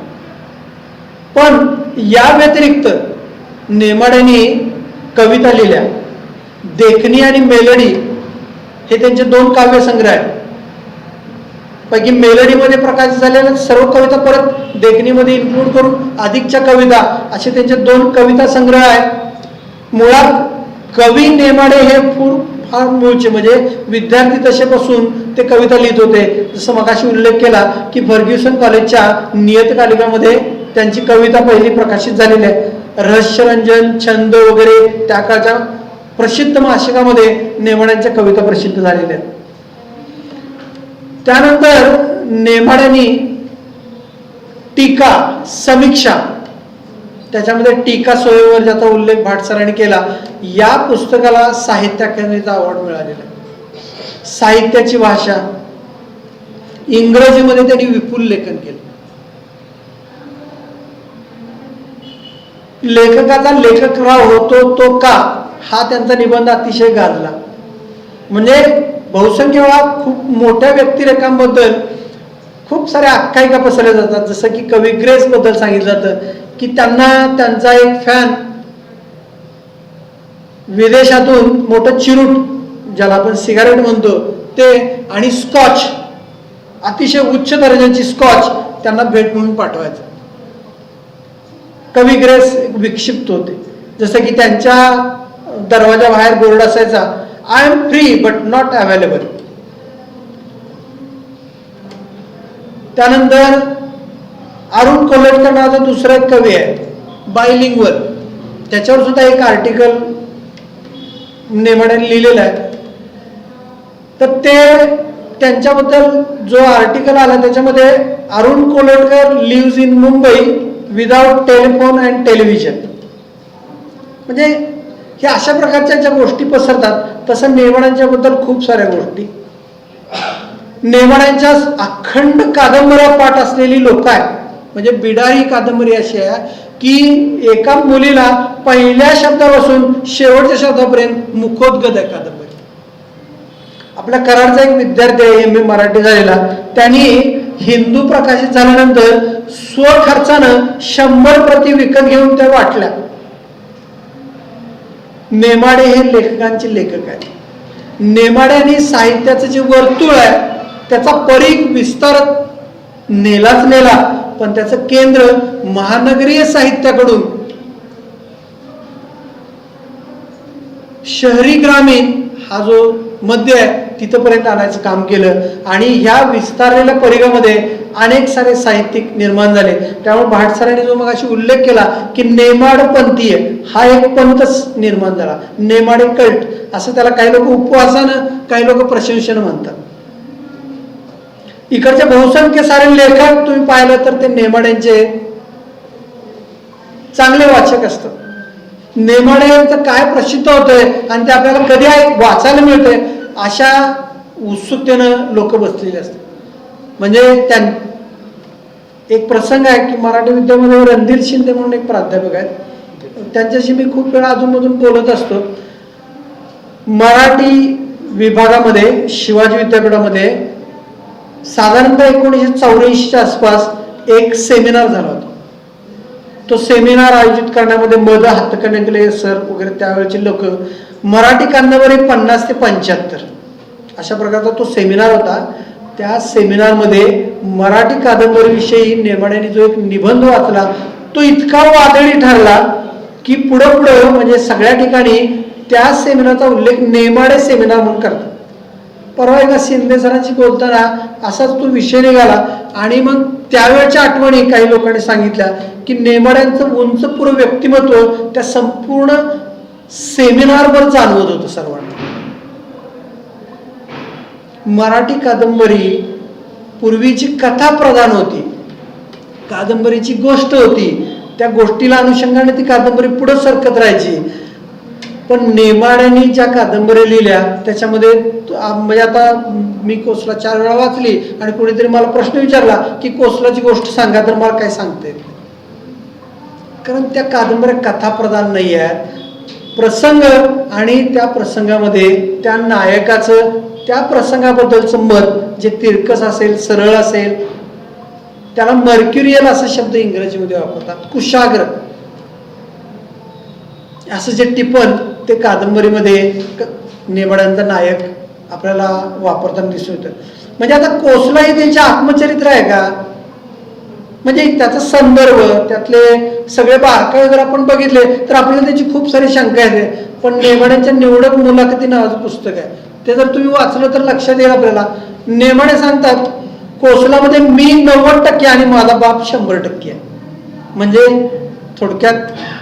पण या व्यतिरिक्त नेमाड्यांनी कविता लिहिल्या. देखणी आणि मेलडी हे त्यांचे 2 काव्यसंग्रह आहेत. पैकी मेलडीमध्ये प्रकाशित झालेल्या सर्व कविता परत देखणीमध्ये इन्क्लूड करून अधिकच्या कविता असे त्यांचे 2 कविता संग्रह आहेत. मुळात कवी नेमाडे हे फार मूळचे, म्हणजे विद्यार्थी दशेपासून ते कविता लिहित होते. जसं मगाशी उल्लेख केला की फर्ग्युसन कॉलेजच्या नियतकालिकामध्ये त्यांची कविता पहिली प्रकाशित झालेली आहे. रहस्यरंजन, छंद वगैरे त्या काळच्या प्रसिद्ध मासिकामध्ये नेमाड्यांच्या कविता प्रसिद्ध झालेल्या आहेत. त्यानंतर नेमाड्यांनी टीका, समीक्षा, त्याच्यामध्ये टीका स्वयंवर ज्याचा उल्लेख भाटसरांनी केला, या पुस्तकाला साहित्य अकादमीचा अवॉर्ड मिळालेला आहे. साहित्याची भाषा, इंग्रजीमध्ये त्यांनी विपुल लेखन केलं. लेखकाचा लेखकराव होतो तो का, हा त्यांचा निबंध अतिशय गाजला. म्हणजे बहुसंख्य वेळा खूप मोठ्या व्यक्तिरेखांबद्दल खूप साऱ्या आख्यायिका पसरल्या जातात. जसं की कवी ग्रेस बद्दल सांगितलं जातं की त्यांना त्यांचा एक फॅन विदेशातून मोठं चिरूट, ज्याला आपण सिगारेट म्हणतो ते, आणि स्कॉच, अतिशय उच्च दर्जाची स्कॉच त्यांना भेट म्हणून पाठवायचं. कवी ग्रेस विक्षिप्त होते. जसं की त्यांच्या दरवाजा बाहेर बोर्ड असायचा, I am free but not available. त्यानंतर अरुण कोल्हटकर नावाचा दुसरा एक कवी आहे, बायलिंग्वल, त्याच्यावर सुद्धा एक आर्टिकल नेमाड्यांनी लिहिलेलं आहे. तर ते त्यांच्याबद्दल जो आर्टिकल आला त्याच्यामध्ये Arun Kolhatkar leaves in Mumbai without telephone and television. म्हणजे हे अशा प्रकारच्या ज्या गोष्टी पसरतात, तसं नेमाड्यांच्या बद्दल खूप साऱ्या गोष्टी. नेमाड्यांच्या अखंड कादंबऱ्या पाठ असलेली लोक आहेत. म्हणजे बिडार ही कादंबरी अशी आहे की एका मुलीला पहिल्या शब्दापासून शेवटच्या शब्दापर्यंत मुखोद्गत आहे कादंबरी. आपल्या कराडचा एक विद्यार्थी आहे, MA मराठी झालेला, त्यांनी हिंदू प्रकाशित झाल्यानंतर स्वखर्चानं 100 प्रती विकत घेऊन त्या वाटल्या. नेमाडे हे लेखकांचे लेखक आहेत. नेमाड्यांनी साहित्याचं जे वर्तुळ आहे त्याचा परीघ विस्तार नेलाच नेला, पण त्याचं केंद्र महानगरीय साहित्याकडून शहरी ग्रामीण हा जो मध्य आहे तिथपर्यंत आणायचं काम केलं आणि ह्या विस्तारलेल्या परिघामध्ये अनेक सारे साहित्यिक निर्माण झाले. त्यामुळे भाट सरांनी जो मग अशी उल्लेख केला की नेमाड पंथीय हा एक पंथच निर्माण झाला, नेमाडे कल्ट असं त्याला काही लोक उपवासानं काही लोक प्रशंसेनं म्हणतात. इकडचे बहुसंख्य सारे लेखक तुम्ही पाहिलं तर ते नेमाड्यांचे चांगले वाचक असतात. नेमाड्यांचं काय प्रसिद्ध होतंय आणि ते आपल्याला कधी वाचायला मिळतंय अशा उत्सुकतेनं लोक बसलेले असतात. म्हणजे एक प्रसंग आहे की मराठी विद्यामध्ये रणधीर शिंदे म्हणून एक प्राध्यापक आहेत, त्यांच्याशी मी खूप वेळा अधूनमधून बोलत असतो. मराठी विभागामध्ये शिवाजी विद्यापीठामध्ये साधारणतः 1984च्या आसपास एक सेमिनार झाला होता. तो सेमिनार आयोजित करण्यामध्ये मद हातकणंगले सर वगैरे त्यावेळेचे लोक, मराठी कादंबरी 50 ते 75 अशा प्रकारचा तो सेमिनार होता. त्या सेमिनारमध्ये मराठी कादंबरीविषयी नेमाड्यांनी जो एक निबंध वाचला तो इतका वादळी ठरला की पुढं म्हणजे सगळ्या ठिकाणी त्या सेमिनारचा उल्लेख नेमाडे सेमिनार म्हणून करतात. परवा एकदा शिंदे सरांशी बोलताना असाच तो विषय निघाला आणि मग त्यावेळच्या आठवणी काही लोकांनी सांगितल्या की नेमाड्यांचं उंचपुरं व्यक्तिमत्व त्या संपूर्ण सेमिनारवर जाणवत होतं सर्वांना. मराठी कादंबरी पूर्वीची कथा प्रधान होती, कादंबरीची गोष्ट होती, त्या गोष्टीला अनुषंगाने ती कादंबरी पुढे सरकत राहायची. पण नेमाड्यांनी ज्या कादंबऱ्या लिहिल्या त्याच्यामध्ये म्हणजे आता मी कोसला 4 वेळा वाचली आणि कोणीतरी मला प्रश्न विचारला की कोसलाची गोष्ट सांगा तर मला काय सांगते, कारण त्या कादंबऱ्या कथाप्रधान नाही आहेत. प्रसंग आणि त्या प्रसंगामध्ये त्या नायकाचं त्या प्रसंगाबद्दलचं मत जे तिरकस असेल, सरळ असेल, त्याला मर्क्युरियल असा शब्द इंग्रजीमध्ये वापरतात, कुशाग्र असं जे टिपण ते कादंबरीमध्ये नेमाड्यांचा नायक आपल्याला वापरताना दिसून येतं. म्हणजे आता कोसला हे त्यांचे आत्मचरित्र आहे का? म्हणजे त्याचा संदर्भ त्यातले सगळे बारकावे जर आपण बघितले तर आपल्याला त्याची खूप सारी शंका येते. पण नेमाड्यांच्या निवडक मुलाखती नावाचं पुस्तक आहे, ते जर तुम्ही वाचलं तर लक्षात येईल आपल्याला. नेमाडे सांगतात कोसलामध्ये मी 90% आणि माझा बाप 100% आहे. म्हणजे थोडक्यात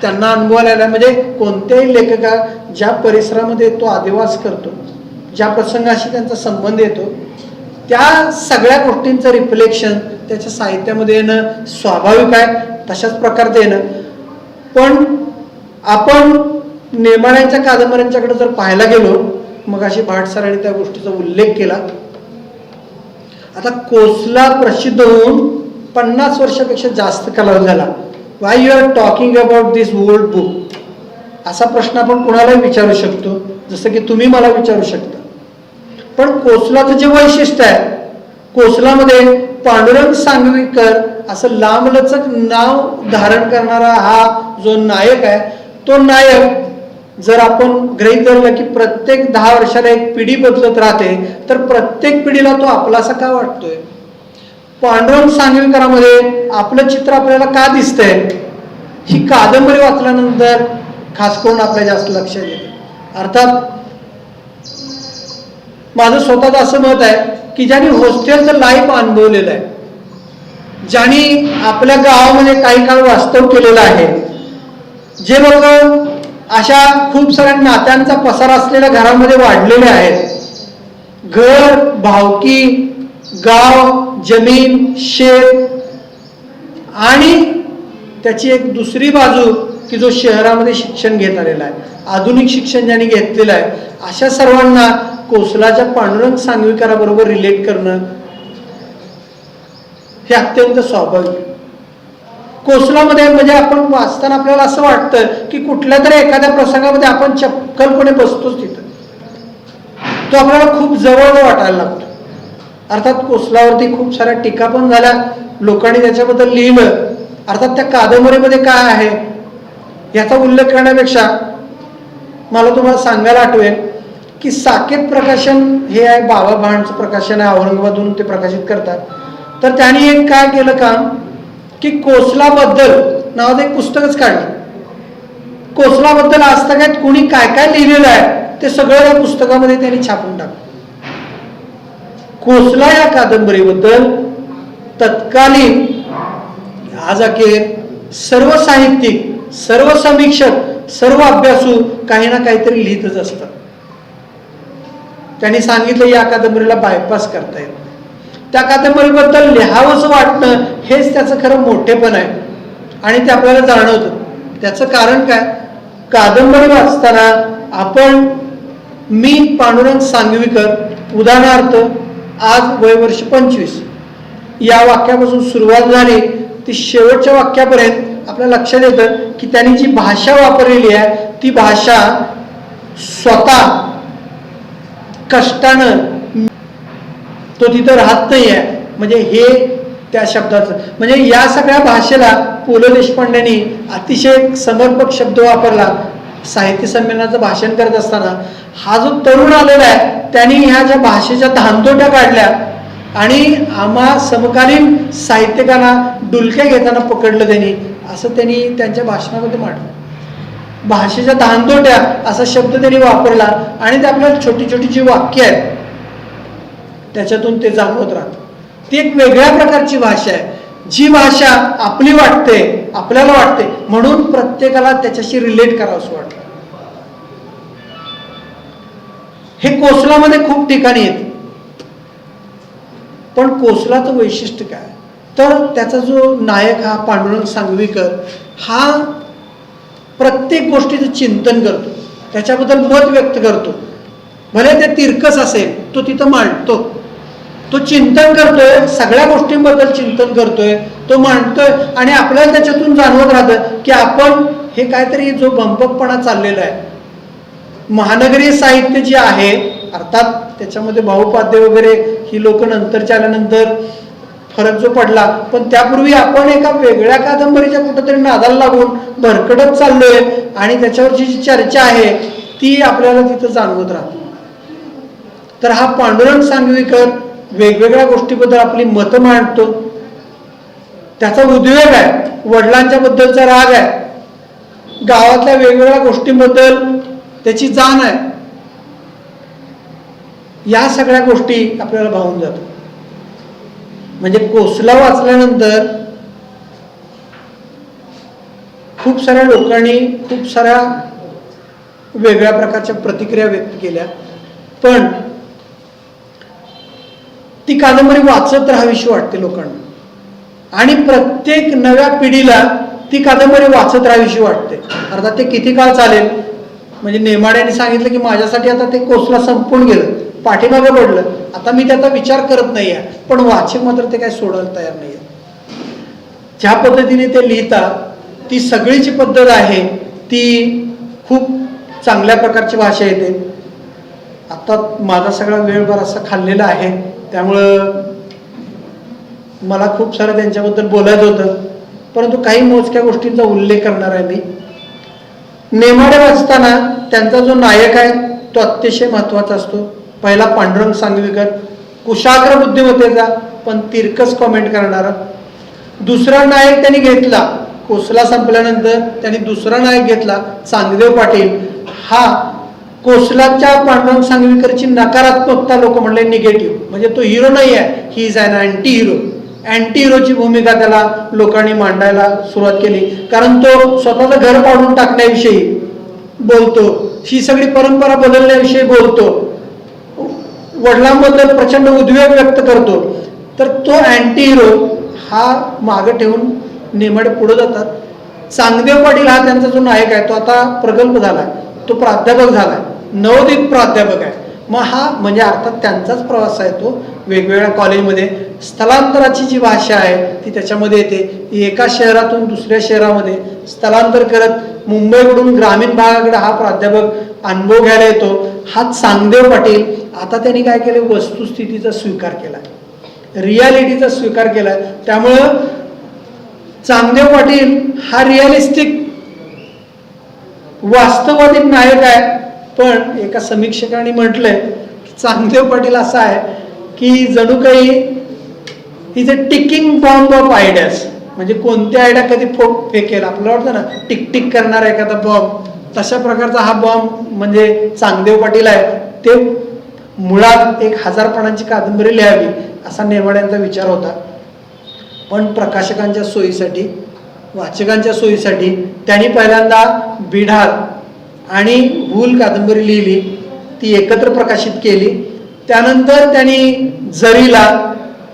त्यांना अनुभव आलेला, म्हणजे कोणत्याही लेखका ज्या परिसरामध्ये तो अधिवास करतो, ज्या प्रसंगाशी त्यांचा संबंध येतो, त्या सगळ्या गोष्टींचं रिफ्लेक्शन त्याच्या साहित्यामध्ये येणं स्वाभाविक आहे, तशाच प्रकारचं येणं. पण आपण नेमाड्यांच्या कादंबऱ्यांच्याकडे जर पाहायला गेलो, मग अशी भाट सरांनी त्या गोष्टीचा उल्लेख केला. आता कोसला प्रसिद्ध होऊन 50 वर्षापेक्षा जास्त कालावधी झाला. Why you are talking about this old book असा प्रश्न आपण कुणालाही विचारू शकतो, जसं की तुम्ही मला विचारू शकता. पण कोसलाचं जे वैशिष्ट्य आहे, कोसलामध्ये पांडुरंग सांगवीकर असं लांबलचक नाव धारण करणारा हा जो नायक आहे, तो नायक जर आपण गृहीत धरलं की प्रत्येक 10 वर्षाला एक पिढी बदलत राहते, तर प्रत्येक पिढीला तो आपलासा का वाटतोय? पांडुरंग सांगवीकरामध्ये आपलं चित्र आपल्याला का दिसतंय, ही कादंबरी वाचल्यानंतर खास करून आपल्या जास्त लक्षात येते. अर्थात माझं स्वतःचं असं मत आहे की ज्यांनी हॉस्टेलचं लाईफ अनुभवलेलं आहे, ज्यांनी आपल्या गावामध्ये काही काळ वास्तव केलेलं आहे, जे लोक अशा खूप साऱ्या नात्यांचा पसार असलेल्या घरामध्ये वाढलेले आहेत, घर, भावकी, गाव, जमीन, शेत आणि त्याची एक दुसरी बाजू की जो शहरामध्ये शिक्षण घेत आलेला आहे, आधुनिक शिक्षण ज्यांनी घेतलेलं आहे, अशा सर्वांना कोसलाच्या पांडुरंग सांगवीकराबरोबर रिलेट करणं हे अत्यंत स्वाभाविक. कोसलामध्ये म्हणजे आपण वाचताना आपल्याला असं वाटतं की कुठल्या तरी एखाद्या प्रसंगामध्ये आपण चपकलपणे बसतोच तिथं, तो आपल्याला खूप जवळ वाटायला लागतो. अर्थात कोसलावरती खूप साऱ्या टीका पण झाल्या, लोकांनी त्याच्याबद्दल लिहिलं. अर्थात त्या कादंबरीमध्ये काय आहे याचा उल्लेख करण्यापेक्षा मला तुम्हाला सांगायला आठवेल की साकेत प्रकाशन हे आहे, बाबा भांडचं प्रकाशन आहे, औरंगाबादहून ते प्रकाशित करतात. तर त्यांनी एक काय केलं काम की कोसलाबद्दल नावाचं एक पुस्तकच काढलं. कोसलाबद्दल आजतागायत कुणी काय काय लिहिलेलं आहे ते सगळं या पुस्तकामध्ये त्यांनी छापून टाकलं. कोसला या कादंबरीबद्दल तत्कालीन आज अखेर सर्व साहित्यिक, सर्व समीक्षक, सर्व अभ्यासू काही ना काहीतरी लिहितच असतात. त्यांनी सांगितलं या कादंबरीला बायपास करता येत नाही. त्या कादंबरीबद्दल लिहावंसं वाटणं हेच त्याचं खरं मोठेपण आहे आणि ते आपल्याला जाणवतं. त्याचं कारण काय? कादंबरी वाचताना आपण मी पांडुरंग सांगवीकर उदाहरणार्थ आज वय वर्ष 25 या वाक्यापासून सुरुवात झाली ती शेवटच्या वाक्यापर्यंत आपल्या लक्षात येतं की त्यांनी जी भाषा वापरलेली आहे ती भाषा स्वतः कष्टानं तो तिथं राहत नाही आहे. म्हणजे हे त्या शब्दाचं म्हणजे या सगळ्या भाषेला पु ल देशपांडेंनी अतिशय समर्पक शब्द वापरला. साहित्य संमेलनाचं भाषण करत असताना हा जो तरुण आलेला आहे त्यांनी ह्या ज्या भाषेच्या धांदोट्या काढल्या आणि आम्हा समकालीन साहित्यिकांना डुलक्या घेताना पकडलं त्यांनी, असं त्यांनी त्यांच्या भाषणामध्ये मांडलं. भाषेच्या धांदोट्या असा शब्द त्यांनी वापरला आणि ते आपल्याला छोटी छोटी जी वाक्य आहेत त्याच्यातून ते जाणवत राहतं. ती एक वेगळ्या प्रकारची भाषा आहे. जी भाषा आपली वाटते, आपल्याला वाटते म्हणून प्रत्येकाला त्याच्याशी रिलेट करावंसं वाटतं. हे कोसलामध्ये खूप ठिकाणी येते. पण कोसलाचं वैशिष्ट्य काय तर त्याचा जो नायक हा पांडुरंग सांगवीकर हा प्रत्येक गोष्टीचं चिंतन करतो, त्याच्याबद्दल मत व्यक्त करतो. भले ते तिरकस असेल तो तिथं मांडतो, तो चिंतन करतोय, सगळ्या गोष्टींबद्दल चिंतन करतोय, तो मांडतोय आणि आपल्याला त्याच्यातून जाणवत राहतं की आपण हे काहीतरी जो बंपकपणा चाललेला आहे. महानगरीय साहित्य जे आहे अर्थात त्याच्यामध्ये भाऊपाध्ये वगैरे ही लोक नंतरच्या आल्यानंतर फरक जो पडला, पण त्यापूर्वी आपण एका वेगळ्या कादंबरीच्या कुठंतरी नादाला लागून भरकटत चाललोय आणि त्याच्यावरची जी चर्चा आहे ती आपल्याला तिथं जाणवत राहते. तर हा पांडुरंग सांगवीकर वेगवेगळ्या गोष्टीबद्दल आपली मतं मांडतो. त्याचा उद्वेग आहे, वडिलांच्या बद्दलचा राग आहे, गावातल्या वेगवेगळ्या गोष्टींबद्दल त्याची जाण आहे. या सगळ्या गोष्टी आपल्याला भावून जातात. म्हणजे कोसला वाचल्यानंतर खूप साऱ्या लोकांनी खूप साऱ्या वेगळ्या प्रकारच्या प्रतिक्रिया व्यक्त केल्या, पण ती कादंबरी वाचत राहावीशी वाटते लोकांना आणि प्रत्येक नव्या पिढीला ती कादंबरी वाचत राहावीशी वाटते. अर्थात ते किती काळ चालेल म्हणजे नेमाड्याने सांगितलं की माझ्यासाठी आता ते कोसला संपून गेलं, पाठीमागं पडलं, आता मी त्याचा विचार करत नाही आहे, पण वाचक मात्र ते काय सोडायला तयार नाही आहे. ज्या पद्धतीने ते लिहितात ती सगळीची पद्धत आहे ती खूप चांगल्या प्रकारची भाषा येते. आता माझा सगळा वेळ बराचसा खाल्लेला आहे त्यामुळं मला खूप सारं त्यांच्याबद्दल बोलायचं होतं, परंतु काही मोजक्या गोष्टींचा उल्लेख करणार आहे मी. नेमाडे वाचताना त्यांचा जो नायक आहे तो अतिशय महत्त्वाचा असतो. पहिला पांडुरंग सांगवीकर, कुशाग्र बुद्धिमत्तेचा पण तिरकस कॉमेंट करणारा. दुसरा नायक त्यांनी घेतला कोसला संपल्यानंतर, त्यांनी दुसरा नायक घेतला चांगदेव पाटील. हा कोसलाच्या पांडुरंग सांगवीकरची नकारात्मकता लोक म्हणले निगेटिव्ह, म्हणजे तो हिरो नाही आहे, he is an anti hero. Anti हिरोची भूमिका त्याला लोकांनी मांडायला सुरुवात केली, कारण तो स्वतःचं घर पाडून टाकण्याविषयी बोलतो, ही सगळी परंपरा बदलण्याविषयी बोलतो, वडिलांबद्दल प्रचंड उद्वेग व्यक्त करतो. तर तो अँटी हिरो हा मागे ठेवून नेमाडे पुढे जातात. चांगदेव पाटील हा त्यांचा जो नायक आहे तो आता प्रगल्भ झालाय, तो प्राध्यापक झालाय, नवोदित प्राध्यापक आहे. मग हा म्हणजे अर्थात त्यांचाच प्रवास आहे तो वेगवेगळ्या कॉलेजमध्ये. स्थलांतराची जी भाषा आहे ती त्याच्यामध्ये येते. एका शहरातून दुसऱ्या शहरामध्ये स्थलांतर करत मुंबईकडून ग्रामीण भागाकडे हा प्राध्यापक अनुभव घ्यायला येतो. हा चांगदेव पाटील आता त्यांनी काय केलं, वस्तुस्थितीचा स्वीकार केला, रियालिटीचा स्वीकार केला. त्यामुळं चांगदेव पाटील हा रिअलिस्टिक वास्तववादी नायक आहे. पण एका समीक्षकाने म्हटलंय की चांगदेव पाटील असा आहे की जणू काही is a ticking bomb of ideas. म्हणजे कोणत्या आयडिया कधी फेकेल, आपल्याला वाटतं ना टिक टिक करणारा एखादा बॉम्ब, तशा प्रकारचा हा बॉम्ब म्हणजे चांगदेव पाटील आहे. ते मुळात एक 1000 पानांची कादंबरी लिहावी असा नेमाड्यांचा विचार होता, पण प्रकाशकांच्या सोयीसाठी, वाचकांच्या सोयीसाठी त्यांनी पहिल्यांदा बिढार आणि हूल कादंबरी लिहिली, ती एकत्र प्रकाशित केली. त्यानंतर त्यांनी जरीला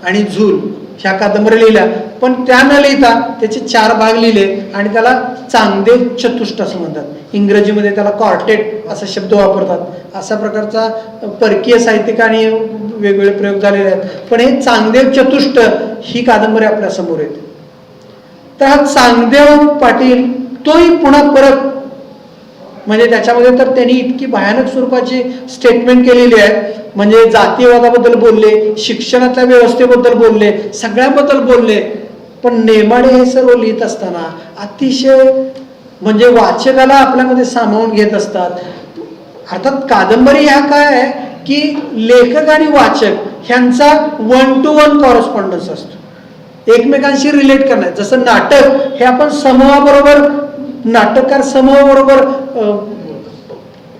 आणि झूल ह्या कादंबऱ्या लिहिल्या, पण त्या न लिहिता त्याचे 4 भाग लिहिले आणि त्याला चांगदेव चतुष्ट असं म्हणतात. इंग्रजीमध्ये त्याला कॉर्टेट असा शब्द वापरतात. अशा प्रकारचा परकीय साहित्यिकांनी वेगवेगळे प्रयोग झालेले आहेत, पण हे चांगदेव चतुष्ट ही कादंबरी आपल्या समोर येते. तर हा चांगदेव पाटील तोही पुन्हा परत म्हणजे त्याच्यामध्ये तर त्यांनी इतकी भयानक स्वरूपाची स्टेटमेंट केलेली आहे, म्हणजे जातीयवादाबद्दल बोलले, शिक्षणातल्या व्यवस्थेबद्दल बोलले, सगळ्याबद्दल बोलले. पण नेमाडे हे सर्व लिहित असताना अतिशय म्हणजे वाचकाला आपल्यामध्ये सामावून घेत असतात. अर्थात कादंबरी ह्या काय आहे की लेखक आणि वाचक ह्यांचा 1 to 1 कॉरेस्पॉन्डन्स असतो, एकमेकांशी रिलेट करणं. जसं नाटक हे आपण समूहाबरोबर, नाटककार समूहाबरोबर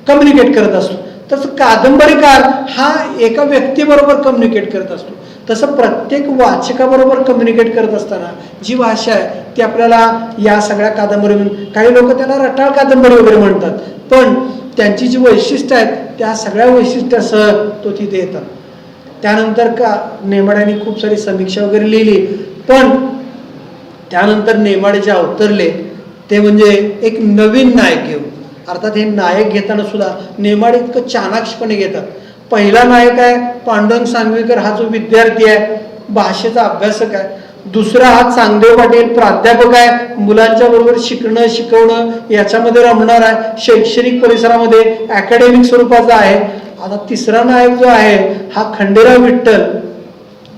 कम्युनिकेट करत असतो, तसं कादंबरीकार हा एका व्यक्तीबरोबर कम्युनिकेट करत असतो. तसं प्रत्येक वाचकाबरोबर कम्युनिकेट करत असताना जी भाषा आहे ती आपल्याला या सगळ्या कादंबरीमधून, काही लोक त्याला रटाळ कादंबरी वगैरे म्हणतात, पण त्यांची जी वैशिष्ट्य आहेत त्या सगळ्या वैशिष्ट्यासह तो तिथे येतात. त्यानंतर नेमाड्यांनी खूप सारी समीक्षा वगैरे लिहिली, पण त्यानंतर नेमाडे जे अवतरले ते म्हणजे एक नवीन नायक घेऊन. अर्थात हे नायक घेताना सुद्धा नेमाडे इतकं चाणाक्षपणे घेतात. पहिला नायक आहे पांडुरंग सांगवीकर, हा जो विद्यार्थी आहे, भाषेचा अभ्यासक आहे. दुसरा हा चांगदेव पाटील, प्राध्यापक आहे, मुलांच्या बरोबर शिकणं शिकवणं याच्यामध्ये रमणार आहे, शैक्षणिक परिसरामध्ये अकॅडमिक स्वरूपाचा आहे. आता तिसरा नायक जो आहे हा खंडेराव विठ्ठल,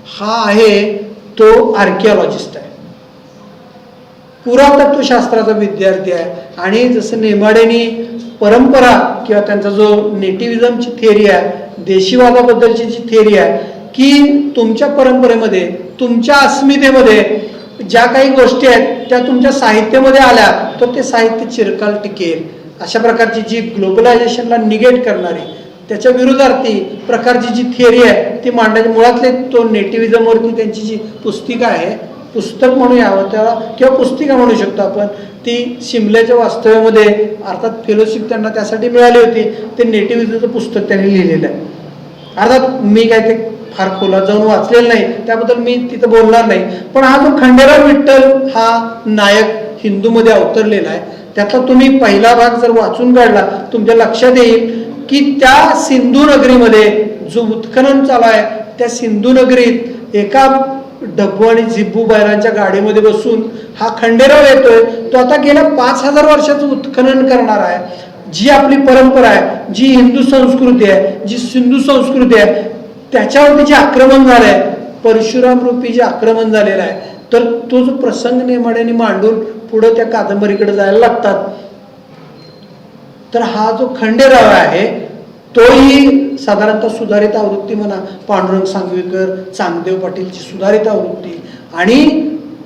हा आहे तो आर्किओलॉजिस्ट आहे, पुरातत्वशास्त्राचा विद्यार्थी आहे. आणि जसं नेमाडेनी परंपरा किंवा त्यांचा जो नेटिव्हिजमची थिअरी आहे, देशीवादाबद्दलची जी थिअरी आहे की तुमच्या परंपरेमध्ये, तुमच्या अस्मितेमध्ये ज्या काही गोष्टी आहेत त्या तुमच्या साहित्यामध्ये आल्या तर ते साहित्य चिरकाल टिकेल, अशा प्रकारची जी ग्लोबलायझेशनला निगेट करणारी, त्याच्या विरोधार्थी प्रकारची जी थिअरी आहे ती मांडायची. मुळातले तो नेटिव्हिजमवरती त्यांची जी पुस्तिका आहे, पुस्तक म्हणू यावं त्याला किंवा पुस्तिका म्हणू शकतो आपण, ती शिमल्याच्या वास्तव्यामध्ये अर्थात फेलोशिप त्यांना त्यासाठी मिळाली होती. ते नेटिव्हिजमचं पुस्तक त्यांनी लिहिलेलं आहे. अर्थात मी काय ते फार खोलात जाऊन वाचलेलं नाही, त्याबद्दल मी तिथं बोलणार नाही. पण हा जो खंडेराव विठ्ठल हा नायक हिंदूमध्ये अवतरलेला आहे, त्यातला तुम्ही पहिला भाग जर वाचून काढला तुमच्या लक्षात येईल की त्या सिंधू नगरीमध्ये जो उत्खनन चालू आहे, त्या सिंधू नगरीत एका डब्बू आणि झिब्बू बैलांच्या गाडीमध्ये बसून हा खंडेराव येतोय. तो आता गेल्या 5000 वर्षाचं उत्खनन करणार आहे. जी आपली परंपरा आहे, जी हिंदू संस्कृती आहे, जी सिंधू संस्कृती आहे, त्याच्यावरती जे आक्रमण झालंय, परशुराम रूपी जे आक्रमण झालेलं आहे, तर तो जो प्रसंग नेमाड्यांनी मांडून पुढे त्या कादंबरीकडे जायला लागतात. तर हा जो खंडेराव आहे तोही साधारणतः सुधारित आवृत्ती म्हणा, पांडुरंग सांगवीकर, चांगदेव पाटीलची सुधारित आवृत्ती, आणि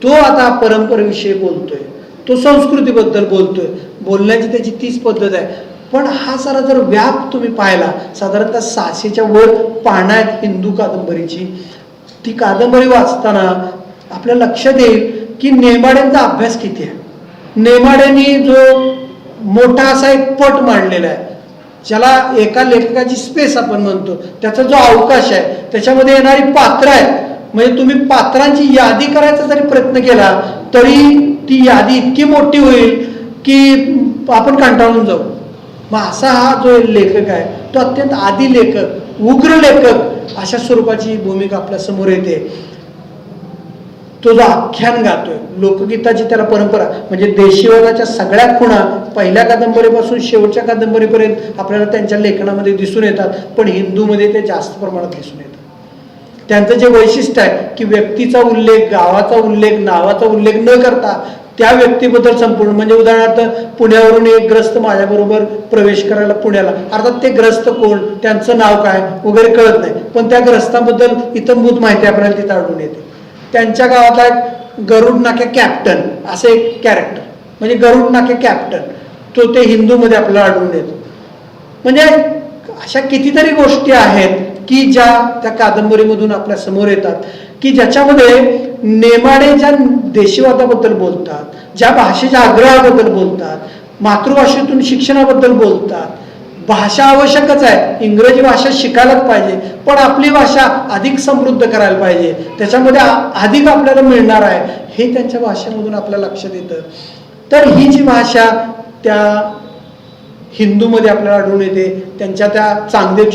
तो आता परंपरेविषयी बोलतोय, तो संस्कृतीबद्दल बोलतोय, बोलण्याची त्याची तीच पद्धत आहे. पण हा सारा जर व्याप तुम्ही पाहिला, साधारणतः 600च्या वर पानं आहेत हिंदू कादंबरीची. ती कादंबरी वाचताना आपल्या लक्षात येईल की नेमाड्यांचा अभ्यास किती आहे. नेमाड्यांनी जो मोठा असा एक पट मांडलेला आहे, ज्याला एका लेखकाची स्पेस आपण म्हणतो, त्याचा जो अवकाश आहे, त्याच्यामध्ये येणारी पात्र आहेत, म्हणजे तुम्ही पात्रांची यादी करायचा जरी प्रयत्न केला तरी ती यादी इतकी मोठी होईल की आपण कंटाळून जाऊ. मग असा हा जो लेखक आहे तो अत्यंत आदी लेखक, उग्र लेखक अशा स्वरूपाची भूमिका आपल्या समोर येते. तो जो आख्यान गातोय, लोकगीताची त्याला परंपरा, म्हणजे देशीवादाच्या सगळ्या खुणा पहिल्या कादंबरीपासून शेवटच्या कादंबरीपर्यंत आपल्याला त्यांच्या लेखनामध्ये दिसून येतात, पण हिंदूमध्ये ते जास्त प्रमाणात दिसून येतात. त्यांचं जे वैशिष्ट्य आहे की व्यक्तीचा उल्लेख, गावाचा उल्लेख, नावाचा उल्लेख न करता त्या व्यक्तीबद्दल संपूर्ण, म्हणजे उदाहरणार्थ पुण्यावरून एक ग्रस्त माझ्याबरोबर प्रवेश करायला पुण्याला, अर्थात ते ग्रस्त कोण, त्यांचं नाव काय वगैरे कळत नाही, पण त्या ग्रस्ताबद्दल इतंभूत माहिती आपल्याला तिथं आढळून येते. त्यांच्या गावातला एक गरुड नाके कॅप्टन असं एक कॅरेक्टर, म्हणजे गरुड नाके कॅप्टन, तो ते हिंदूमध्ये आपल्याला आढळून येतो. म्हणजे अशा कितीतरी गोष्टी आहेत की ज्या त्या कादंबरीमधून आपल्या समोर येतात की ज्याच्यामध्ये नेमाडे ज्या देशीवादाबद्दल बोलतात, ज्या भाषेच्या आग्रहाबद्दल बोलतात, मातृभाषेतून शिक्षणाबद्दल बोलतात. भाषा आवश्यकच आहे, इंग्रजी भाषा शिकायलाच पाहिजे, पण आपली भाषा अधिक समृद्ध करायला पाहिजे, त्याच्यामध्ये अधिक आपल्याला मिळणार आहे हे त्यांच्या भाषेमधून आपल्या लक्षात येतं. तर ही जी भाषा त्या हिंदूमध्ये आपल्याला आढळून येते. त्यांच्या त्या चांगदेव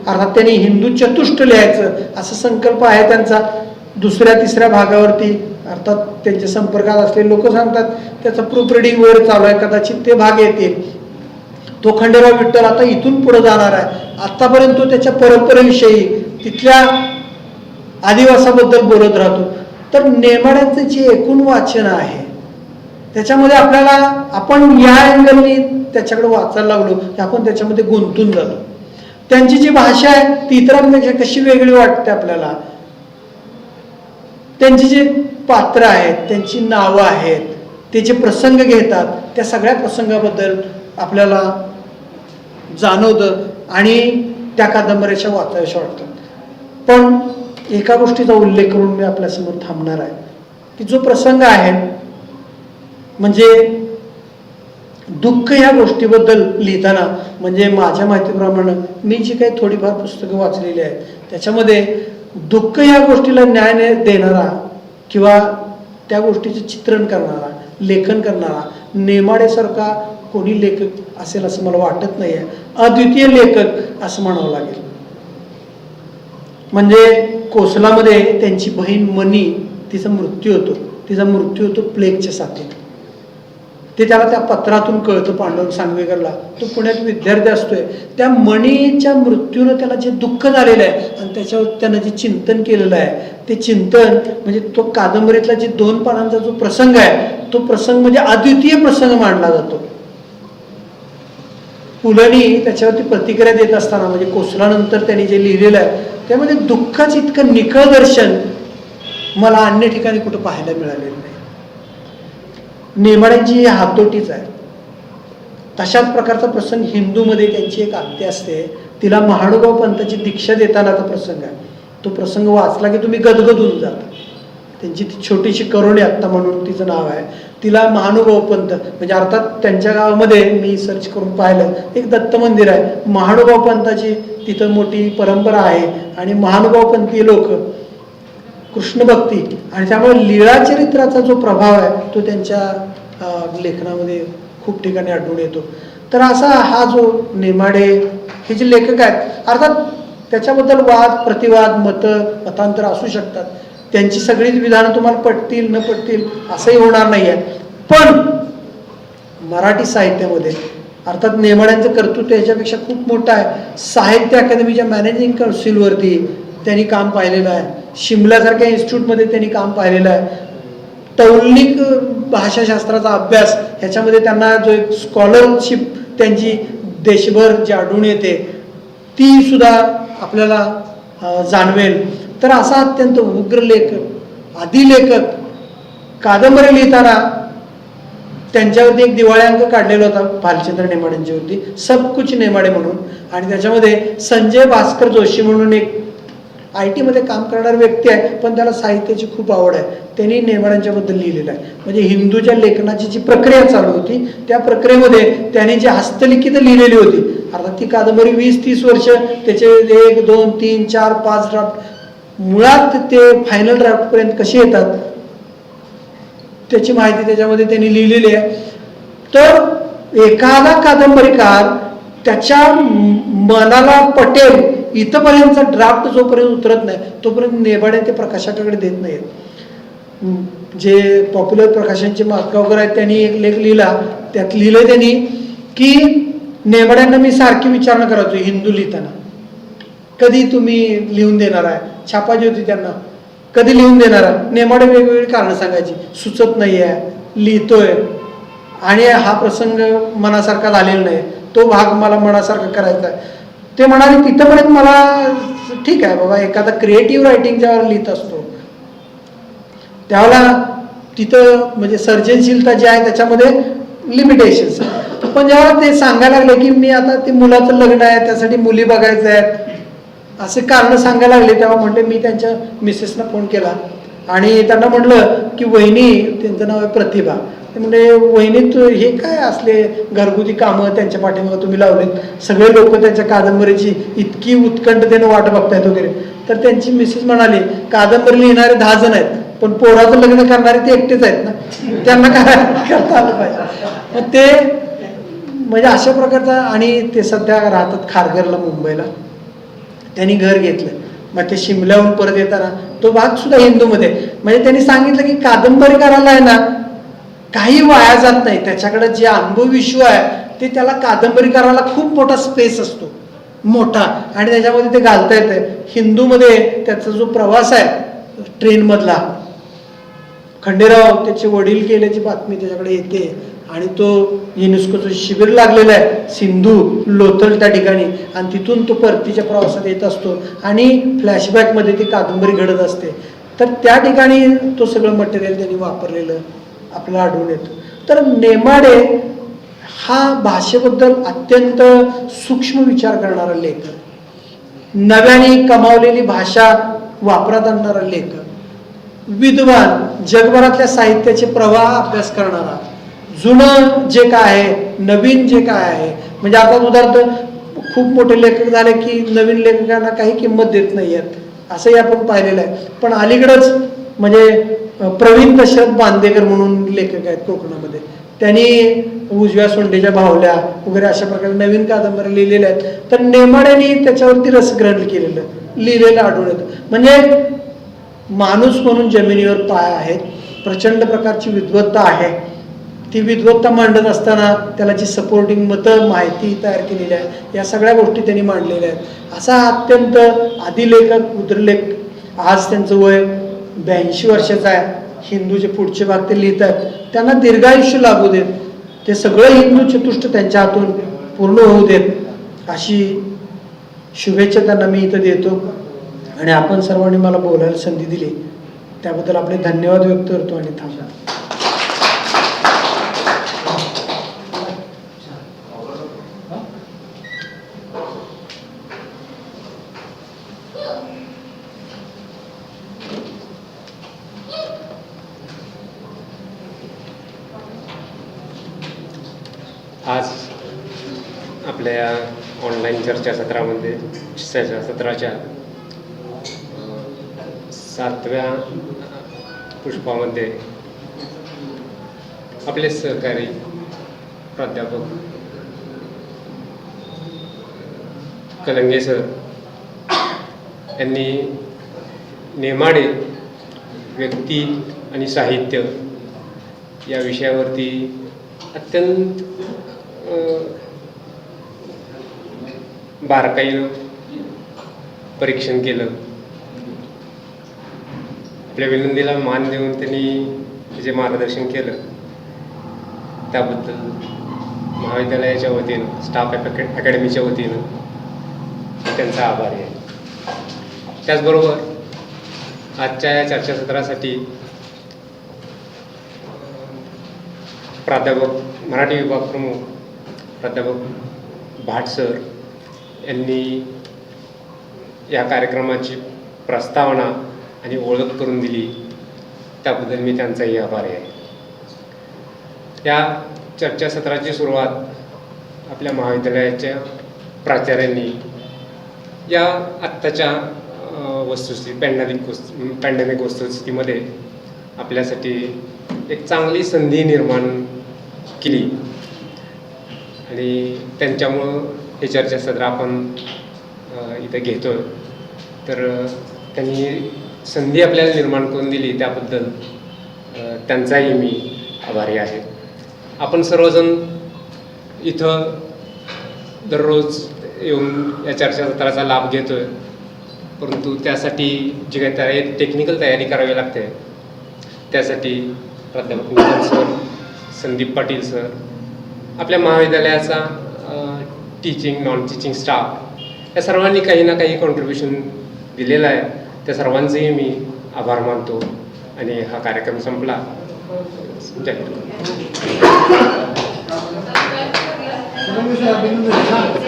अर्थात त्यांनी हिंदू चतुष्ट लिहायचं असा संकल्प आहे त्यांचा. दुसऱ्या तिसऱ्या भागावरती अर्थात त्यांच्या संपर्कात असलेले लोक सांगतात त्याचं प्रूफ रिडिंग वगैरे चालू आहे, कदाचित ते भाग येतील. तो खंडेराव विठ्ठल आता इथून पुढे जाणार आहे. आतापर्यंत तो त्याच्या परंपरेविषयी तिथल्या आदिवासाबद्दल बोलत राहतो. तर नेमाड्यांचं जे एकूण वाचन आहे त्याच्यामध्ये आपल्याला आपण या अँगलनी त्याच्याकडे वाचायला लागलो की आपण त्याच्यामध्ये गुंतून जातो. त्यांची जी भाषा आहे ती इतरांपेक्षा कशी वेगळी वाटते आपल्याला. त्यांची जी पात्र आहेत, त्यांची नावं आहेत, ते जे प्रसंग घेतात त्या सगळ्या प्रसंगाबद्दल आपल्याला जाणवतं आणि त्या कादंबऱ्याच्या वाचाव्याशा वाटतात. पण एका गोष्टीचा उल्लेख करून मी आपल्यासमोर थांबणार आहे की जो प्रसंग आहे म्हणजे दुःख ह्या गोष्टीबद्दल लिहिताना, म्हणजे माझ्या माहितीप्रमाणे मी जी काही थोडीफार पुस्तकं वाचलेली आहेत त्याच्यामध्ये दुःख ह्या गोष्टीला न्याय देणारा किंवा त्या गोष्टीचे चित्रण करणारा, लेखन करणारा नेमाडेसारखा कोणी लेखक असेल असं मला वाटत नाही आहे. अद्वितीय लेखक असं म्हणावं लागेल. म्हणजे कोसलामध्ये त्यांची बहीण मनी तिचा मृत्यू होतो प्लेगच्या साथीने. ते त्याला त्या पत्रातून कळतं पांडुरंग सांगवेकरला. तो पुण्यात विद्यार्थी असतोय. त्या मणीच्या मृत्यूनं त्याला जे दुःख झालेलं आहे आणि त्याच्यावर त्यानं जे चिंतन केलेलं आहे ते चिंतन म्हणजे तो कादंबरीतला जे 2 पानांचा जो प्रसंग आहे तो प्रसंग म्हणजे अद्वितीय प्रसंग मानला जातो. पुलंनी त्याच्यावरती प्रतिक्रिया देत असताना म्हणजे कोसलानंतर त्यांनी जे लिहिलेलं आहे त्यामध्ये दुःखाचं इतकं निखळ दर्शन मला अन्य ठिकाणी कुठं पाहायला मिळालेलं नाही. नेमाड्यांची हातोटीच आहे. तशाच प्रकारचा प्रसंग हिंदूमध्ये त्यांची एक आत्या असते, तिला महानुभाव पंथाची दीक्षा देतानाचा प्रसंग आहे. तो प्रसंग वाचला की तुम्ही गदगदून जाता. त्यांची ती छोटीशी करुणी आत्ता म्हणून तिचं नाव आहे. तिला महानुभाव पंथ म्हणजे अर्थात त्यांच्या गावामध्ये मी सर्च करून पाहिलं एक दत्त मंदिर आहे. महानुभाव पंथाची तिथं मोठी परंपरा आहे आणि महानुभाव पंथीय लोक कृष्ण भक्ती आणि त्यामुळे लीळा चरित्राचा जो प्रभाव आहे तो त्यांच्या लेखनामध्ये खूप ठिकाणी आढळून येतो. तर असा हा जो नेमाडे हे जे लेखक आहेत अर्थात त्याच्याबद्दल वाद प्रतिवाद मतांतर असू शकतात. त्यांची सगळीच विधानं तुम्हाला पटतील न पटतील असंही होणार नाही आहे. पण मराठी साहित्यामध्ये अर्थात नेमाड्यांचं कर्तृत्व याच्यापेक्षा खूप मोठं आहे. साहित्य अकादमीच्या मॅनेजिंग काउन्सिलवरती त्यांनी काम पाहिलेलं आहे. शिमल्यासारख्या इन्स्टिट्यूटमध्ये त्यांनी काम पाहिलेलं आहे. तौलनिक भाषाशास्त्राचा अभ्यास ह्याच्यामध्ये त्यांना जो एक स्कॉलरशिप त्यांची देशभर जी आढळून येते ती सुद्धा आपल्याला जाणवेल. तर असा अत्यंत उग्र लेखक आदिलेखक कादंबरी लिहिताना त्यांच्यावरती एक दिवाळी अंक काढलेला होता भालचंद्र नेमाड्यांच्यावरती सब कुछ नेमाडे म्हणून. आणि त्याच्यामध्ये संजय भास्कर जोशी म्हणून एक IT मध्ये काम करणारी व्यक्ती आहे पण त्याला साहित्याची खूप आवड आहे. त्यांनी नेमाड्यांच्याबद्दल लिहिलेलं आहे. म्हणजे हिंदूच्या लेखनाची जी प्रक्रिया चालू होती त्या प्रक्रियेमध्ये त्यांनी जी हस्तलिखित लिहिलेली होती अर्थात ती कादंबरी 20-30 वर्ष त्याचे 1, 2, 3, 4, 5 ड्राफ्ट मुळात ते फायनल ड्राफ्टपर्यंत कसे येतात त्याची माहिती त्याच्यामध्ये त्यांनी लिहिलेली आहे. तर एखादा कादंबरीकार त्याच्या मनाला पटेल इथपर्यंतचा ड्राफ्ट जोपर्यंत उतरत नाही तोपर्यंत नेमाडे ते प्रकाशकाकडे देत नाहीत. जे पॉप्युलर प्रकाशनचे मातगावकर आहेत त्यांनी एक लेख लिहिला त्यात लिहिलं त्यांनी की नेमाड्यांना मी सारखी विचारणा करायचो हिंदू लिहिताना कधी तुम्ही लिहून देणार आहे. छापाची होती त्यांना कधी लिहून देणार आहे. नेमाडे वेगवेगळी कारणं सांगायची सुचत नाही आहे लिहितोय आणि हा प्रसंग मनासारखा झालेला नाही तो भाग मला मनासारखा करायचा आहे. ते म्हणाले तिथंपर्यंत मला ठीक आहे बाबा एखादा क्रिएटिव्ह रायटिंग ज्यावर लिहित असतो त्यावेळेला तिथं म्हणजे सर्जनशीलता जी आहे त्याच्यामध्ये लिमिटेशन्स. पण जेव्हा ते सांगायला लागले की मी आता ते मुलाचं लग्न आहे त्यासाठी मुली बघायचं आहेत असे कारण सांगायला लागले, तेव्हा म्हणले मी त्यांच्या मिसेसना फोन केला आणि त्यांना म्हटलं की वहिनी, त्यांचं नाव आहे प्रतिभा, ते म्हणजे वहिनी तू हे काय असले घरगुती कामं त्यांच्या पाठीमागं तुम्ही लावलेत, सगळे लोक त्यांच्या कादंबरीची इतकी उत्कंठतेने वाट बघतायत वगैरे. तर त्यांची मिसेस म्हणाली कादंबरी लिहिणारे 10 जण आहेत पण पोराचं लग्न करणारे ते एकटेच आहेत ना, त्यांना काय करता आलं पाहिजे. मग ते म्हणजे अशा प्रकारचा. आणि ते सध्या राहतात खारघरला मुंबईला, त्यांनी घर घेतलं. मग ते शिमल्याहून परत येताना तो भाग सुद्धा हिंदूमध्ये, म्हणजे त्यांनी सांगितलं की कादंबरीकाराला आहे ना काही वाया जात नाही, त्याच्याकडे जे अनुभव विश्व आहे ते त्याला कादंबरीकाराला खूप मोठा स्पेस असतो मोठा आणि त्याच्यामध्ये ते घालता येते. हिंदूमध्ये त्याचा जो प्रवास आहे ट्रेनमधला, खंडेराव त्याचे वडील गेल्याची बातमी त्याच्याकडे येते आणि तो युनेस्कोचं शिबिर लागलेलं आहे सिंधू लोथल त्या ठिकाणी आणि तिथून तो परतीच्या प्रवासात येत असतो आणि फ्लॅशबॅकमध्ये ती कादंबरी घडत असते. तर त्या ठिकाणी तो सगळं मटेरियल त्यांनी वापरलेलं आपल्याला आढळून येतं. तर नेमाडे हा भाषेबद्दल अत्यंत सूक्ष्म विचार करणारा लेखक, नव्याने कमावलेली भाषा वापरात आणणारा लेखक, विद्वान, जगभरातल्या साहित्याचे प्रवाह अभ्यास करणारा, जुनं जे काय आहे नवीन जे काय आहे, म्हणजे आता उदाहरणार्थ खूप मोठे लेखक झाले की नवीन लेखकांना काही किंमत देत नाही आहेत असंही आपण पाहिलेलं आहे. पण अलीकडंच म्हणजे प्रवीण दशरथ बांदेकर म्हणून लेखक आहेत कोकणामध्ये, त्यांनी उजव्या सोंडेच्या बाहुल्या वगैरे अशा प्रकारे नवीन कादंबऱ्या लिहिलेल्या आहेत. तर नेमाड्यांनी त्याच्यावरती रसग्रहण केलेलं लिहिलेलं आढळून येतं. म्हणजे माणूस म्हणून जमिनीवर पाय आहेत, प्रचंड प्रकारची विद्वत्ता आहे. ती विद्वत्ता मांडत असताना त्याला जी सपोर्टिंग मतं माहिती तयार केलेली आहे या सगळ्या गोष्टी त्यांनी मांडलेल्या आहेत. असा अत्यंत आदिलेखक उद्रलेख, आज त्यांचं वय 82 वर्षाचं आहे. हिंदूचे पुढचे भाग ते लिहित आहेत, त्यांना दीर्घायुष्य लाभू देत, ते सगळं हिंदू चतुष्ट त्यांच्या हातून पूर्ण होऊ देत अशी शुभेच्छा त्यांना मी इथं देतो. आणि आपण सर्वांनी मला बोलायला संधी दिली त्याबद्दल आपले धन्यवाद व्यक्त करतो आणि थांबतो. आज आपल्या या ऑनलाईन चर्चासत्राच्या 7व्या पुष्पामध्ये आपले सहकारी प्राध्यापक कलंगे सर यांनी नेमाडे व्यक्ती आणि साहित्य या विषयावरती अत्यंत बारकाईनं परीक्षण केलं. आपल्या विनंतीला मान देऊन त्यांनी जे मार्गदर्शन केलं त्याबद्दल महाविद्यालयाच्या वतीनं, स्टाफ अकॅडमीच्या वतीनं त्यांचा आभारी आहे. त्याचबरोबर आजच्या या चर्चासत्रासाठी प्राध्यापक मराठी विभाग प्रमुख प्राध्यापक भाट सर यांनी या कार्यक्रमाची प्रस्तावना आणि ओळख करून दिली, त्याबद्दल मी त्यांचाही आभारी आहे. या चर्चासत्राची सुरुवात आपल्या महाविद्यालयाच्या प्राचार्यांनी या आत्ताच्या पॅन्डेमिक वस्तुस्थितीमध्ये आपल्यासाठी एक चांगली संधी निर्माण केली आणि त्यांच्यामुळं हे चर्चासत्र आपण इथं घेतो. तर त्यांनी संधी आपल्याला निर्माण करून दिली त्याबद्दल त्यांचाही मी आभारी आहे. आपण सर्वजण इथं दररोज येऊन या चर्चासत्राचा लाभ घेतो आहे, परंतु त्यासाठी जी काही टेक्निकल तयारी करावी लागते त्यासाठी प्राध्यापक नितीन सर, संदीप पाटील सर, आपल्या महाविद्यालयाचा टीचिंग नॉन टीचिंग स्टाफ या सर्वांनी काही ना काही कॉन्ट्रीब्युशन दिलेलं आहे. त्या सर्वांचेही मी आभार मानतो आणि हा कार्यक्रम संपला. जय हिंद. अभिनंदन